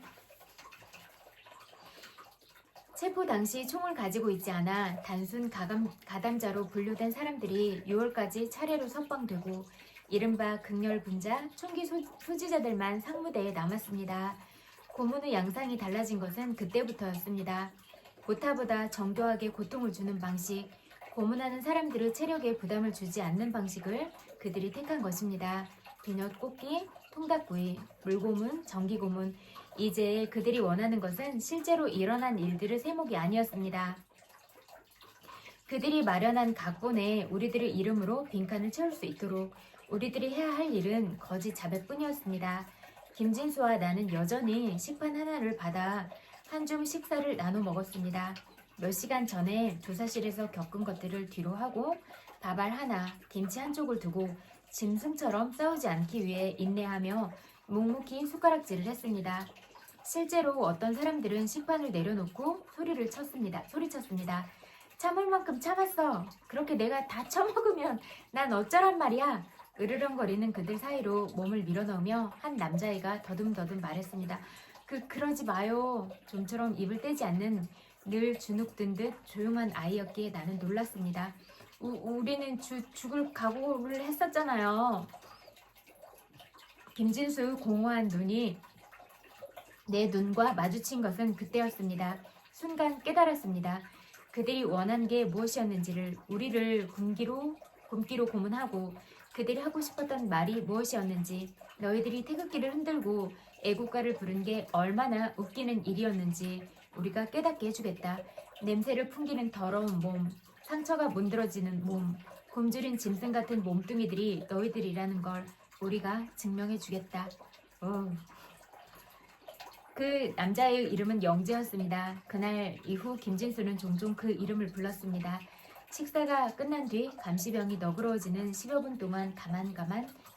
체포 당시 총을 가지고 있지 않아 단순 가담자로 분류된 사람들이 6월까지 차례로 석방되고 이른바 극렬분자 총기 소지자들만 상무대에 남았습니다. 고문의 양상이 달라진 것은 그때부터였습니다. 보타보다 정교하게 고통을 주는 방식, 고문하는 사람들의 체력에 부담을 주지 않는 방식을 그들이 택한 것입니다. 비넛 꽂기, 통닭구이, 물고문, 전기고문. 이제 그들이 원하는 것은 실제로 일어난 일들의 세목이 아니었습니다. 그들이 마련한 각본에 우리들의 이름으로 빈칸을 채울 수 있도록 우리들이 해야 할 일은 거짓 자백뿐이었습니다. 김진수와 나는 여전히 식판 하나를 받아 한 줌 식사를 나눠 먹었습니다. 몇 시간 전에 조사실에서 겪은 것들을 뒤로 하고 밥알 하나, 김치 한 쪽을 두고 짐승처럼 싸우지 않기 위해 인내하며 묵묵히 숟가락질을 했습니다. 실제로 어떤 사람들은 식판을 내려놓고 소리쳤습니다. 참을 만큼 참았어. 그렇게 내가 다 처먹으면 난 어쩌란 말이야. 으르렁거리는 그들 사이로 몸을 밀어넣으며 한 남자애가 더듬더듬 말했습니다. 그러지 마요. 좀처럼 입을 떼지 않는 늘 주눅든 듯 조용한 아이였기에 나는 놀랐습니다. 우리는 죽을 각오를 했었잖아요. 김진수 공허한 눈이 내 눈과 마주친 것은 그때였습니다. 순간 깨달았습니다. 그들이 원한 게 무엇이었는지를, 우리를 굶기로 고문하고 그들이 하고 싶었던 말이 무엇이었는지, 너희들이 태극기를 흔들고 애국가를 부른 게 얼마나 웃기는 일이었는지 우리가 깨닫게 해주겠다. 냄새를 풍기는 더러운 몸, 상처가 문드러지는 몸, 굶주린 짐승 같은 몸뚱이들이 너희들이라는 걸 우리가 증명해주겠다. 그 남자의 이름은 영재였습니다. 그날 이후 김진수는 종종 그 이름을 불렀습니다. 식사가 끝난 뒤 감시병이 너그러워지는 10여 분 동안 가만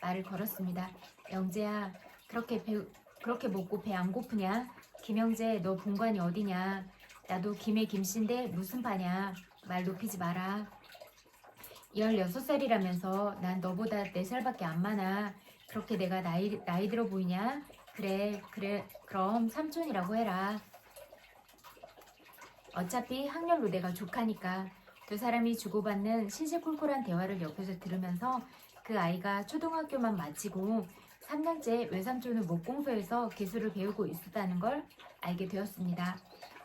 말을 걸었습니다. 영재야, 그렇게 먹고 배 안 고프냐? 김영재, 너 본관이 어디냐? 나도 김의 김씨인데 무슨 파냐? 말 높이지 마라. 16살이라면서 난 너보다 4살밖에 안 많아. 그렇게 내가 나이 들어 보이냐? 그래, 그럼 삼촌이라고 해라. 어차피 학렬로 내가 조카니까. 두 사람이 주고받는 시시콜콜한 대화를 옆에서 들으면서 그 아이가 초등학교만 마치고 3년째 외삼촌은 목공소에서 기술을 배우고 있었다는 걸 알게 되었습니다.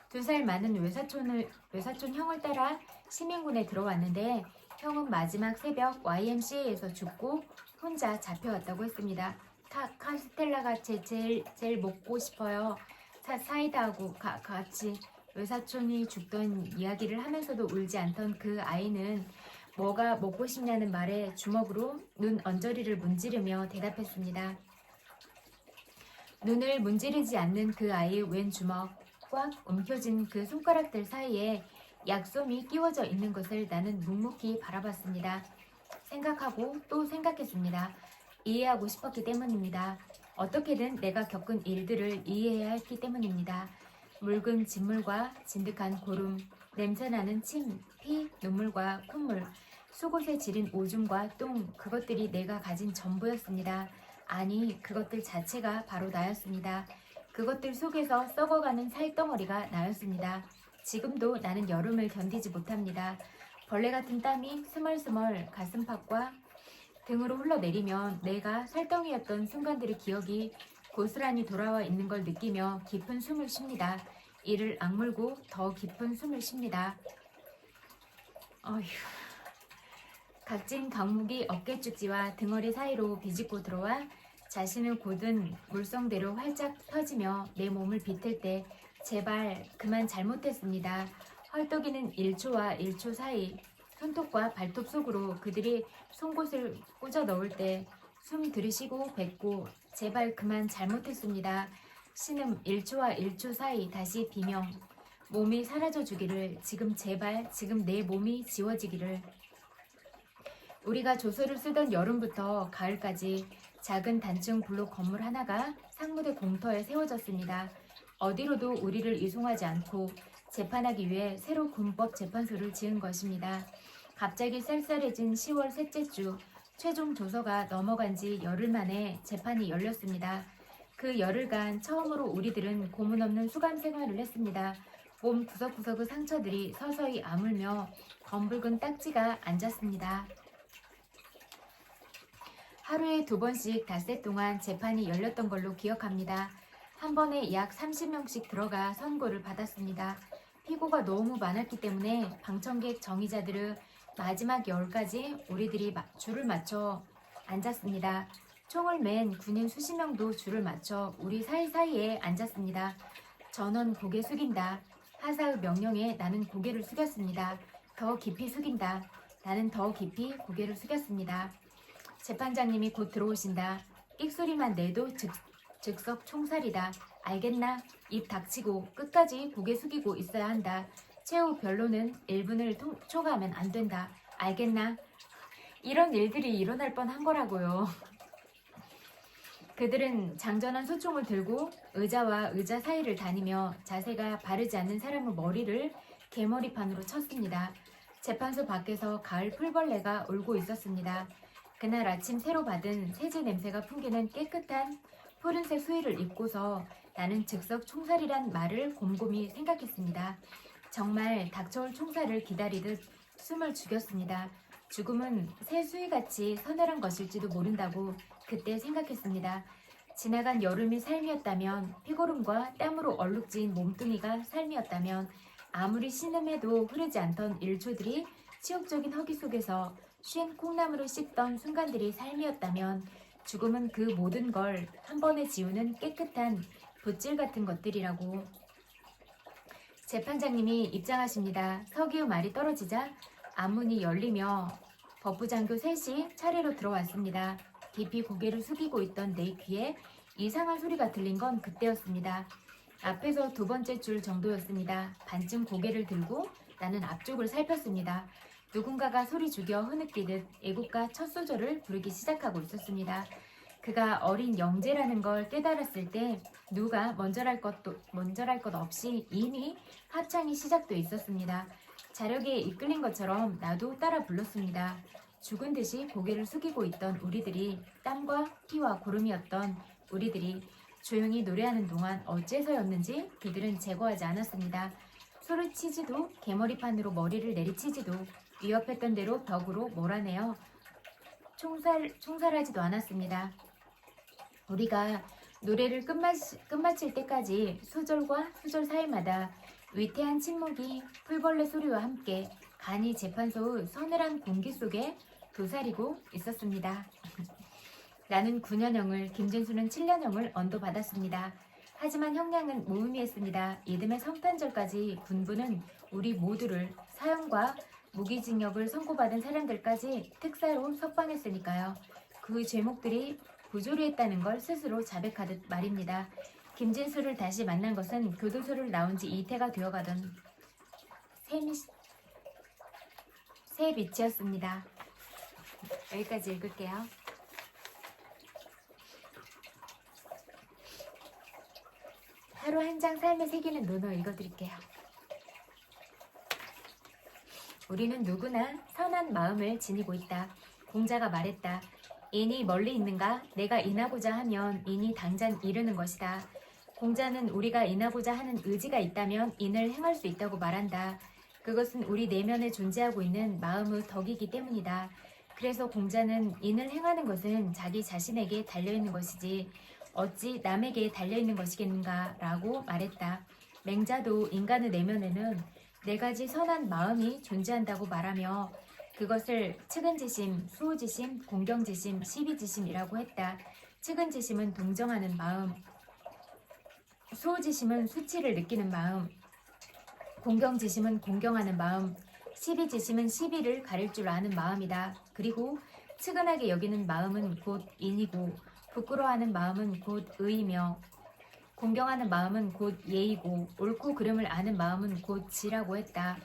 2살 많은 외사촌 형을 따라 시민군에 들어왔는데 형은 마지막 새벽 YMCA에서 죽고 혼자 잡혀왔다고 했습니다. 카스텔라가 제일 먹고 싶어요. 사이다하고 같이. 외사촌이 죽던 이야기를 하면서도 울지 않던 그 아이는 뭐가 먹고 싶냐는 말에 주먹으로 눈 언저리를 문지르며 대답했습니다. 눈을 문지르지 않는 그 아이의 왼 주먹, 꽉 움켜진 그 손가락들 사이에 약솜이 끼워져 있는 것을 나는 묵묵히 바라봤습니다. 생각하고 또 생각했습니다. 이해하고 싶었기 때문입니다. 어떻게든 내가 겪은 일들을 이해해야 했기 때문입니다. 묽은 진물과 진득한 고름, 냄새나는 침, 피, 눈물과 콧물, 속옷에 지린 오줌과 똥, 그것들이 내가 가진 전부였습니다. 아니, 그것들 자체가 바로 나였습니다. 그것들 속에서 썩어가는 살덩어리가 나였습니다. 지금도 나는 여름을 견디지 못합니다. 벌레 같은 땀이 스멀스멀 가슴팍과 등으로 흘러내리면 내가 살덩이였던 순간들의 기억이 고스란히 돌아와 있는 걸 느끼며 깊은 숨을 쉽니다. 이를 악물고 더 깊은 숨을 쉽니다. 어휴. 각진 강목이 어깨축지와 등허리 사이로 비집고 들어와 자신을 고든 물성대로 활짝 펴지며 내 몸을 비틀 때 제발 그만 잘못했습니다. 헐떡이는 1초와 1초 사이 손톱과 발톱 속으로 그들이 송곳을 꽂아 넣을 때 숨 들이쉬고 뱉고 제발 그만 잘못했습니다. 신음 1초와 1초 사이 다시 비명. 몸이 사라져 주기를. 지금 제발 지금 내 몸이 지워지기를. 우리가 조서를 쓰던 여름부터 가을까지 작은 단층 블록 건물 하나가 상무대 공터에 세워졌습니다. 어디로도 우리를 이송하지 않고 재판하기 위해 새로 군법 재판소를 지은 것입니다. 갑자기 쌀쌀해진 10월 셋째 주 최종 조서가 넘어간 지 열흘 만에 재판이 열렸습니다. 그 열흘간 처음으로 우리들은 고문 없는 수감 생활을 했습니다. 몸 구석구석의 상처들이 서서히 아물며 검붉은 딱지가 앉았습니다. 하루에 2번씩 닷새 동안 재판이 열렸던 걸로 기억합니다. 한 번에 약 30명씩 들어가 선고를 받았습니다. 피고가 너무 많았기 때문에 방청객 정의자들은 마지막 열까지 우리들이 줄을 맞춰 앉았습니다. 총을 맨 군인 수십 명도 줄을 맞춰 우리 사이사이에 앉았습니다. 전원 고개 숙인다. 하사의 명령에 나는 고개를 숙였습니다. 더 깊이 숙인다. 나는 더 깊이 고개를 숙였습니다. 재판장님이 곧 들어오신다. 삑소리만 내도 즉석 총살이다. 알겠나? 입 닥치고 끝까지 고개 숙이고 있어야 한다. 최후 변론은 1분을 초과하면 안 된다. 알겠나? 이런 일들이 일어날 뻔한 거라고요. 그들은 장전한 소총을 들고 의자와 의자 사이를 다니며 자세가 바르지 않는 사람의 머리를 개머리판으로 쳤습니다. 재판소 밖에서 가을 풀벌레가 울고 있었습니다. 그날 아침 새로 받은 세제 냄새가 풍기는 깨끗한 푸른색 수의를 입고서 나는 즉석 총살이란 말을 곰곰이 생각했습니다. 정말 닥쳐올 총살을 기다리듯 숨을 죽였습니다. 죽음은 새 수위같이 서늘한 것일지도 모른다고 그때 생각했습니다. 지나간 여름이 삶이었다면, 피고름과 땀으로 얼룩진 몸뚱이가 삶이었다면, 아무리 신음해도 흐르지 않던 일초들이 치욕적인 허기 속에서 쉰 콩나물을 씹던 순간들이 삶이었다면, 죽음은 그 모든 걸 한 번에 지우는 깨끗한 붓질 같은 것들이라고. 재판장님이 입장하십니다. 서기의 말이 떨어지자 앞문이 열리며 법부장교 셋이 차례로 들어왔습니다. 깊이 고개를 숙이고 있던 내 귀에 이상한 소리가 들린 건 그때였습니다. 앞에서 두 번째 줄 정도였습니다. 반쯤 고개를 들고 나는 앞쪽을 살폈습니다. 누군가가 소리 죽여 흐느끼듯 애국가 첫 소절을 부르기 시작하고 있었습니다. 그가 어린 영재라는 걸 깨달았을 때 누가 먼저랄 것 없이 이미 합창이 시작돼 있었습니다. 자력에 이끌린 것처럼 나도 따라 불렀습니다. 죽은 듯이 고개를 숙이고 있던 우리들이, 땀과 피와 고름이었던 우리들이 조용히 노래하는 동안 어째서였는지 그들은 제거하지 않았습니다. 소리치지도 개머리판으로 머리를 내리치지도 위협했던 대로 벽으로 몰아내어 총살하지도 않았습니다. 우리가 노래를 끝마칠 때까지 소절과 소절 사이마다 위태한 침묵이 풀벌레 소리와 함께 간이 재판소의 서늘한 공기 속에 도사리고 있었습니다. 나는 9년형을, 김진수는 7년형을 언도받았습니다. 하지만 형량은 무의미했습니다. 이듬해 성탄절까지 군부는 우리 모두를, 사형과 무기징역을 선고받은 사람들까지 특사로 석방했으니까요. 그 죄목들이 부조리했다는 걸 스스로 자백하듯 말입니다. 김진수를 다시 만난 것은 교도소를 나온 지 이태가 되어가던 새 빛이었습니다. 여기까지 읽을게요. 하루 한 장 삶에 새기는 논어 읽어드릴게요. 우리는 누구나 선한 마음을 지니고 있다. 공자가 말했다. 인이 멀리 있는가? 내가 인하고자 하면 인이 당장 이르는 것이다. 공자는 우리가 인하고자 하는 의지가 있다면 인을 행할 수 있다고 말한다. 그것은 우리 내면에 존재하고 있는 마음의 덕이기 때문이다. 그래서 공자는 인을 행하는 것은 자기 자신에게 달려있는 것이지 어찌 남에게 달려있는 것이겠는가 라고 말했다. 맹자도 인간의 내면에는 4가지 선한 마음이 존재한다고 말하며 그것을 측은지심, 수호지심, 공경지심, 시비지심이라고 했다. 측은지심은 동정하는 마음, 수호지심은 수치를 느끼는 마음, 공경지심은 공경하는 마음, 시비지심은 시비를 가릴 줄 아는 마음이다. 그리고 측은하게 여기는 마음은 곧 인이고, 부끄러워하는 마음은 곧 의이며, 공경하는 마음은 곧 예이고, 옳고 그름을 아는 마음은 곧 지라고 했다.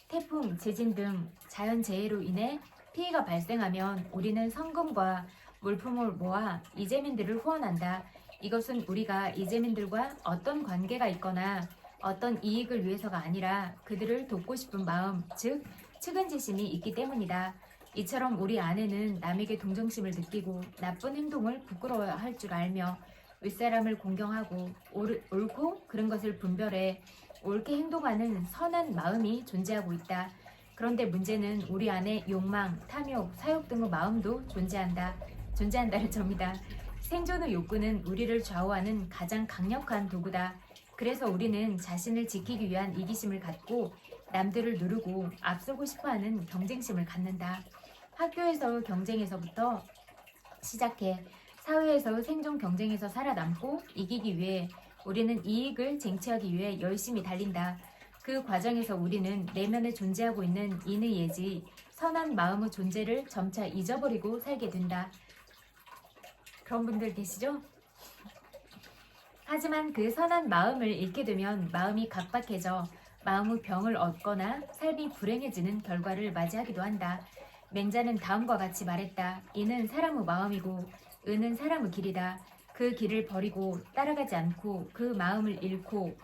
태풍, 지진 등 자연재해로 인해 피해가 발생하면 우리는 성금과 물품을 모아 이재민들을 후원한다. 이것은 우리가 이재민들과 어떤 관계가 있거나 어떤 이익을 위해서가 아니라 그들을 돕고 싶은 마음, 즉 측은지심이 있기 때문이다. 이처럼 우리 안에는 남에게 동정심을 느끼고 나쁜 행동을 부끄러워할 줄 알며 윗사람을 공경하고 옳고 그른 것을 분별해 옳게 행동하는 선한 마음이 존재하고 있다. 그런데 문제는 우리 안에 욕망, 탐욕, 사욕 등의 마음도 존재한다는 점이다. 생존의 욕구는 우리를 좌우하는 가장 강력한 도구다. 그래서 우리는 자신을 지키기 위한 이기심을 갖고 남들을 누르고 앞서고 싶어하는 경쟁심을 갖는다. 학교에서의 경쟁에서부터 시작해 사회에서의 생존 경쟁에서 살아남고 이기기 위해 우리는 이익을 쟁취하기 위해 열심히 달린다. 그 과정에서 우리는 내면에 존재하고 있는 인의 예지, 선한 마음의 존재를 점차 잊어버리고 살게 된다. 그런 분들 계시죠? 하지만 그 선한 마음을 잃게 되면 마음이 각박해져 마음의 병을 얻거나 삶이 불행해지는 결과를 맞이하기도 한다. 맹자는 다음과 같이 말했다. 이는 사람의 마음이고 의는 사람의 길이다. 그 길을 버리고 따라가지 않고 그 마음을 잃고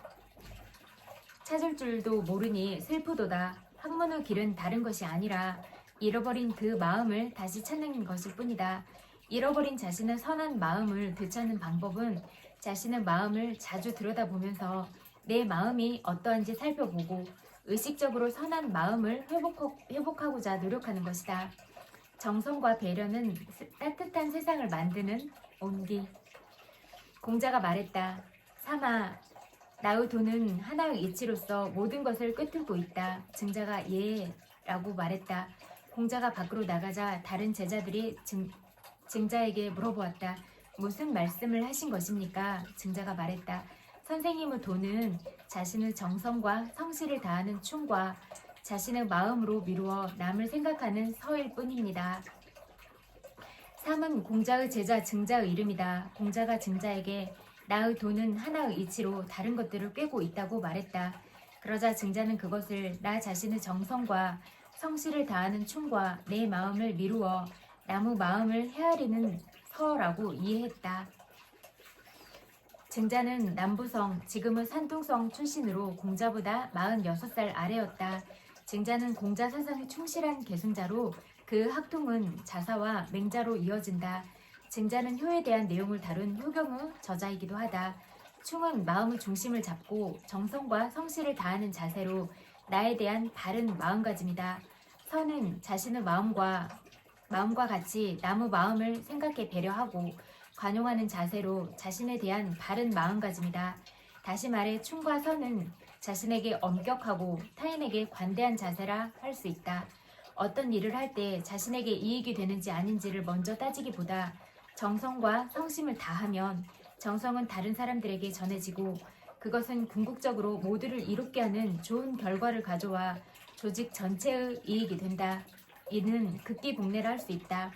찾을 줄도 모르니 슬프도다. 학문의 길은 다른 것이 아니라 잃어버린 그 마음을 다시 찾는 것일 뿐이다. 잃어버린 자신의 선한 마음을 되찾는 방법은 자신의 마음을 자주 들여다보면서 내 마음이 어떠한지 살펴보고 의식적으로 선한 마음을 회복하고자 노력하는 것이다. 정성과 배려는 따뜻한 세상을 만드는 온기. 공자가 말했다. 삼아, 나의 돈은 하나의 이치로서 모든 것을 꿰뚫고 있다. 증자가 예 라고 말했다. 공자가 밖으로 나가자 다른 제자들이 증자에게 물어보았다. 무슨 말씀을 하신 것입니까? 증자가 말했다. 선생님의 돈은 자신의 정성과 성실을 다하는 충과 자신의 마음으로 미루어 남을 생각하는 서일 뿐입니다. 삼은 공자의 제자 증자의 이름이다. 공자가 증자에게 나의 돈은 하나의 이치로 다른 것들을 꿰고 있다고 말했다. 그러자 증자는 그것을 나 자신의 정성과 성실을 다하는 충과 내 마음을 미루어 남의 마음을 헤아리는 서라고 이해했다. 증자는 남부성, 지금은 산둥성 출신으로 공자보다 46살 아래였다. 증자는 공자 사상에 충실한 계승자로 그 학통은 자사와 맹자로 이어진다. 증자는 효에 대한 내용을 다룬 효경의 저자이기도 하다. 충은 마음의 중심을 잡고 정성과 성실을 다하는 자세로 나에 대한 바른 마음가짐이다. 선은 자신의 마음과 같이 남의 마음을 생각해 배려하고 관용하는 자세로 자신에 대한 바른 마음가짐이다. 다시 말해 충과 선은 자신에게 엄격하고 타인에게 관대한 자세라 할 수 있다. 어떤 일을 할 때 자신에게 이익이 되는지 아닌지를 먼저 따지기보다 정성과 성심을 다하면 정성은 다른 사람들에게 전해지고 그것은 궁극적으로 모두를 이롭게 하는 좋은 결과를 가져와 조직 전체의 이익이 된다. 이는 극기복례를 할 수 있다.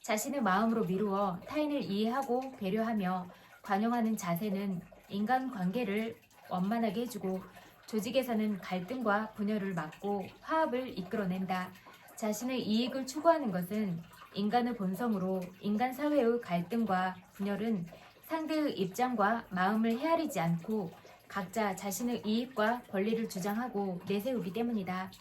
자신의 마음으로 미루어 타인을 이해하고 배려하며 관용하는 자세는 인간관계를 원만하게 해주고 조직에서는 갈등과 분열을 막고 화합을 이끌어낸다. 자신의 이익을 추구하는 것은 인간의 본성으로 인간 사회의 갈등과 분열은 상대의 입장과 마음을 헤아리지 않고 각자 자신의 이익과 권리를 주장하고 내세우기 때문이다.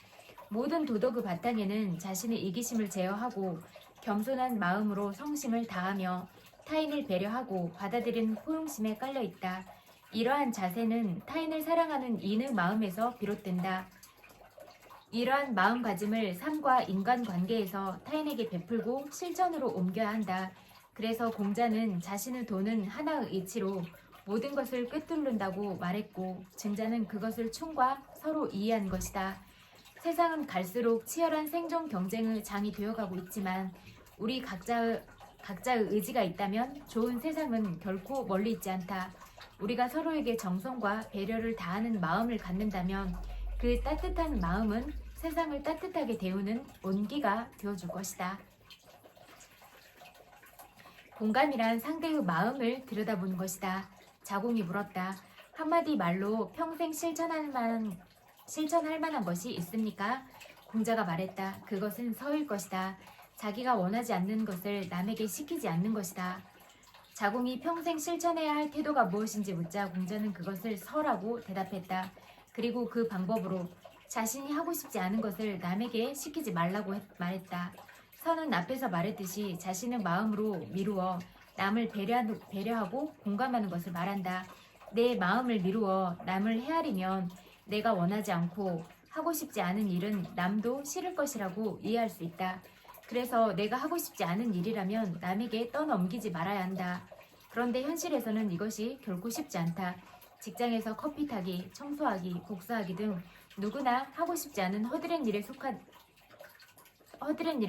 모든 도덕의 바탕에는 자신의 이기심을 제어하고 겸손한 마음으로 성심을 다하며 타인을 배려하고 받아들이는 포용심에 깔려 있다. 이러한 자세는 타인을 사랑하는 인의 마음에서 비롯된다. 이러한 마음가짐을 삶과 인간관계에서 타인에게 베풀고 실천으로 옮겨야 한다. 그래서 공자는 자신의 돈은 하나의 이치로 모든 것을 꿰뚫는다고 말했고 증자는 그것을 충과 서로 이해한 것이다. 세상은 갈수록 치열한 생존 경쟁의 장이 되어가고 있지만 우리 각자의 의지가 있다면 좋은 세상은 결코 멀리 있지 않다. 우리가 서로에게 정성과 배려를 다하는 마음을 갖는다면 그 따뜻한 마음은 세상을 따뜻하게 데우는 온기가 되어줄 것이다. 공감이란 상대의 마음을 들여다보는 것이다. 자공이 물었다. 한마디 말로 평생 실천할 만한 것이 있습니까? 공자가 말했다. 그것은 서일 것이다. 자기가 원하지 않는 것을 남에게 시키지 않는 것이다. 자공이 평생 실천해야 할 태도가 무엇인지 묻자 공자는 그것을 서라고 대답했다. 그리고 그 방법으로 자신이 하고 싶지 않은 것을 남에게 시키지 말라고 말했다. 서는 앞에서 말했듯이 자신의 마음으로 미루어 남을 배려하고 공감하는 것을 말한다. 내 마음을 미루어 남을 헤아리면 내가 원하지 않고 하고 싶지 않은 일은 남도 싫을 것이라고 이해할 수 있다. 그래서 내가 하고 싶지 않은 일이라면 남에게 떠넘기지 말아야 한다. 그런데 현실에서는 이것이 결코 쉽지 않다. 직장에서 커피 타기, 청소하기, 복사하기 등 누구나 하고 싶지 않은 허드렛 일에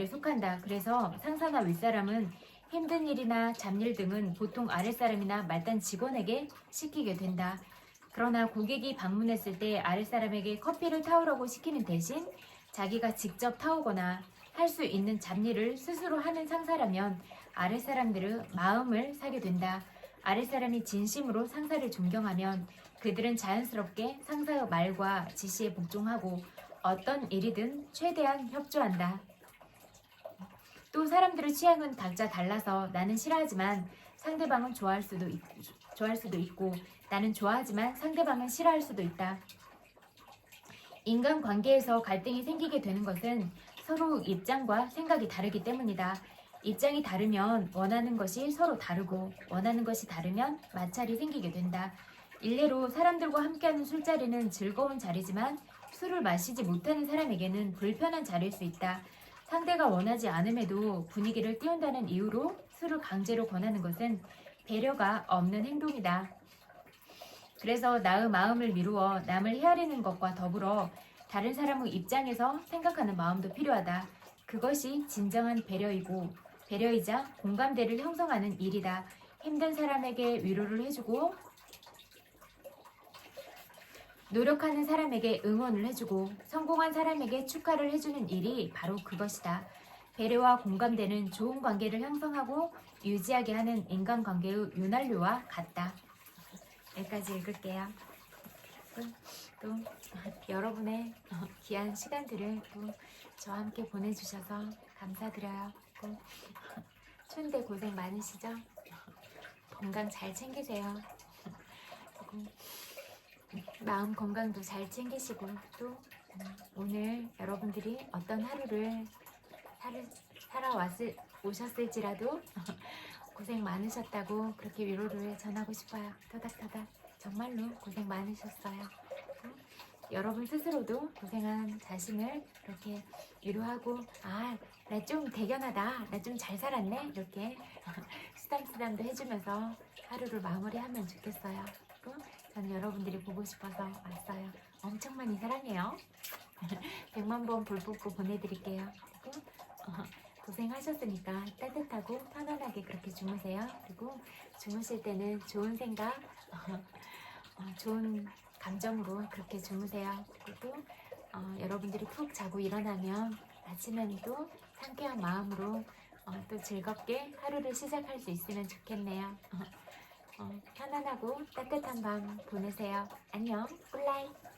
속한다. 그래서 상사나 윗사람은 힘든 일이나 잡일 등은 보통 아랫사람이나 말단 직원에게 시키게 된다. 그러나 고객이 방문했을 때 아랫사람에게 커피를 타오라고 시키는 대신 자기가 직접 타오거나 할 수 있는 잡일을 스스로 하는 상사라면 아랫사람들의 마음을 사게 된다. 아랫사람이 진심으로 상사를 존경하면 그들은 자연스럽게 상사의 말과 지시에 복종하고 어떤 일이든 최대한 협조한다. 또 사람들의 취향은 각자 달라서 나는 싫어하지만 상대방은 좋아할 수도 있고 나는 좋아하지만 상대방은 싫어할 수도 있다. 인간관계에서 갈등이 생기게 되는 것은 서로 입장과 생각이 다르기 때문이다. 입장이 다르면 원하는 것이 서로 다르고 원하는 것이 다르면 마찰이 생기게 된다. 일례로 사람들과 함께하는 술자리는 즐거운 자리지만 술을 마시지 못하는 사람에게는 불편한 자리일 수 있다. 상대가 원하지 않음에도 분위기를 띄운다는 이유로 술을 강제로 권하는 것은 배려가 없는 행동이다. 그래서 나의 마음을 미루어 남을 헤아리는 것과 더불어 다른 사람의 입장에서 생각하는 마음도 필요하다. 그것이 진정한 배려이고 배려이자 공감대를 형성하는 일이다. 힘든 사람에게 위로를 해주고 노력하는 사람에게 응원을 해주고 성공한 사람에게 축하를 해주는 일이 바로 그것이다. 배려와 공감대는 좋은 관계를 형성하고 유지하게 하는 인간관계의 윤활유와 같다. 여기까지 읽을게요. 또 여러분의 귀한 시간들을 또 저와 함께 보내주셔서 감사드려요. 또 추운데 고생 많으시죠? 건강 잘 챙기세요. 그리고 마음 건강도 잘 챙기시고 또 오늘 여러분들이 어떤 하루를 오셨을지라도 고생 많으셨다고 그렇게 위로를 전하고 싶어요. 토닥토닥 정말로 고생 많으셨어요. 여러분 스스로도 고생한 자신을 이렇게 위로하고 나 좀 대견하다, 나 좀 잘 살았네 이렇게 쓰담쓰담도 해주면서 하루를 마무리하면 좋겠어요. 저는 여러분들이 보고 싶어서 왔어요. 엄청 많이 사랑해요. 100만 번 볼 뽑고 보내드릴게요. 그리고 고생하셨으니까 따뜻하고 편안하게 그렇게 주무세요. 그리고 주무실 때는 좋은 생각, 좋은 감정으로 그렇게 주무세요. 그리고 여러분들이 푹 자고 일어나면 아침에는 또 상쾌한 마음으로 또 즐겁게 하루를 시작할 수 있으면 좋겠네요. 편안하고 따뜻한 밤 보내세요. 안녕, 굿나잇.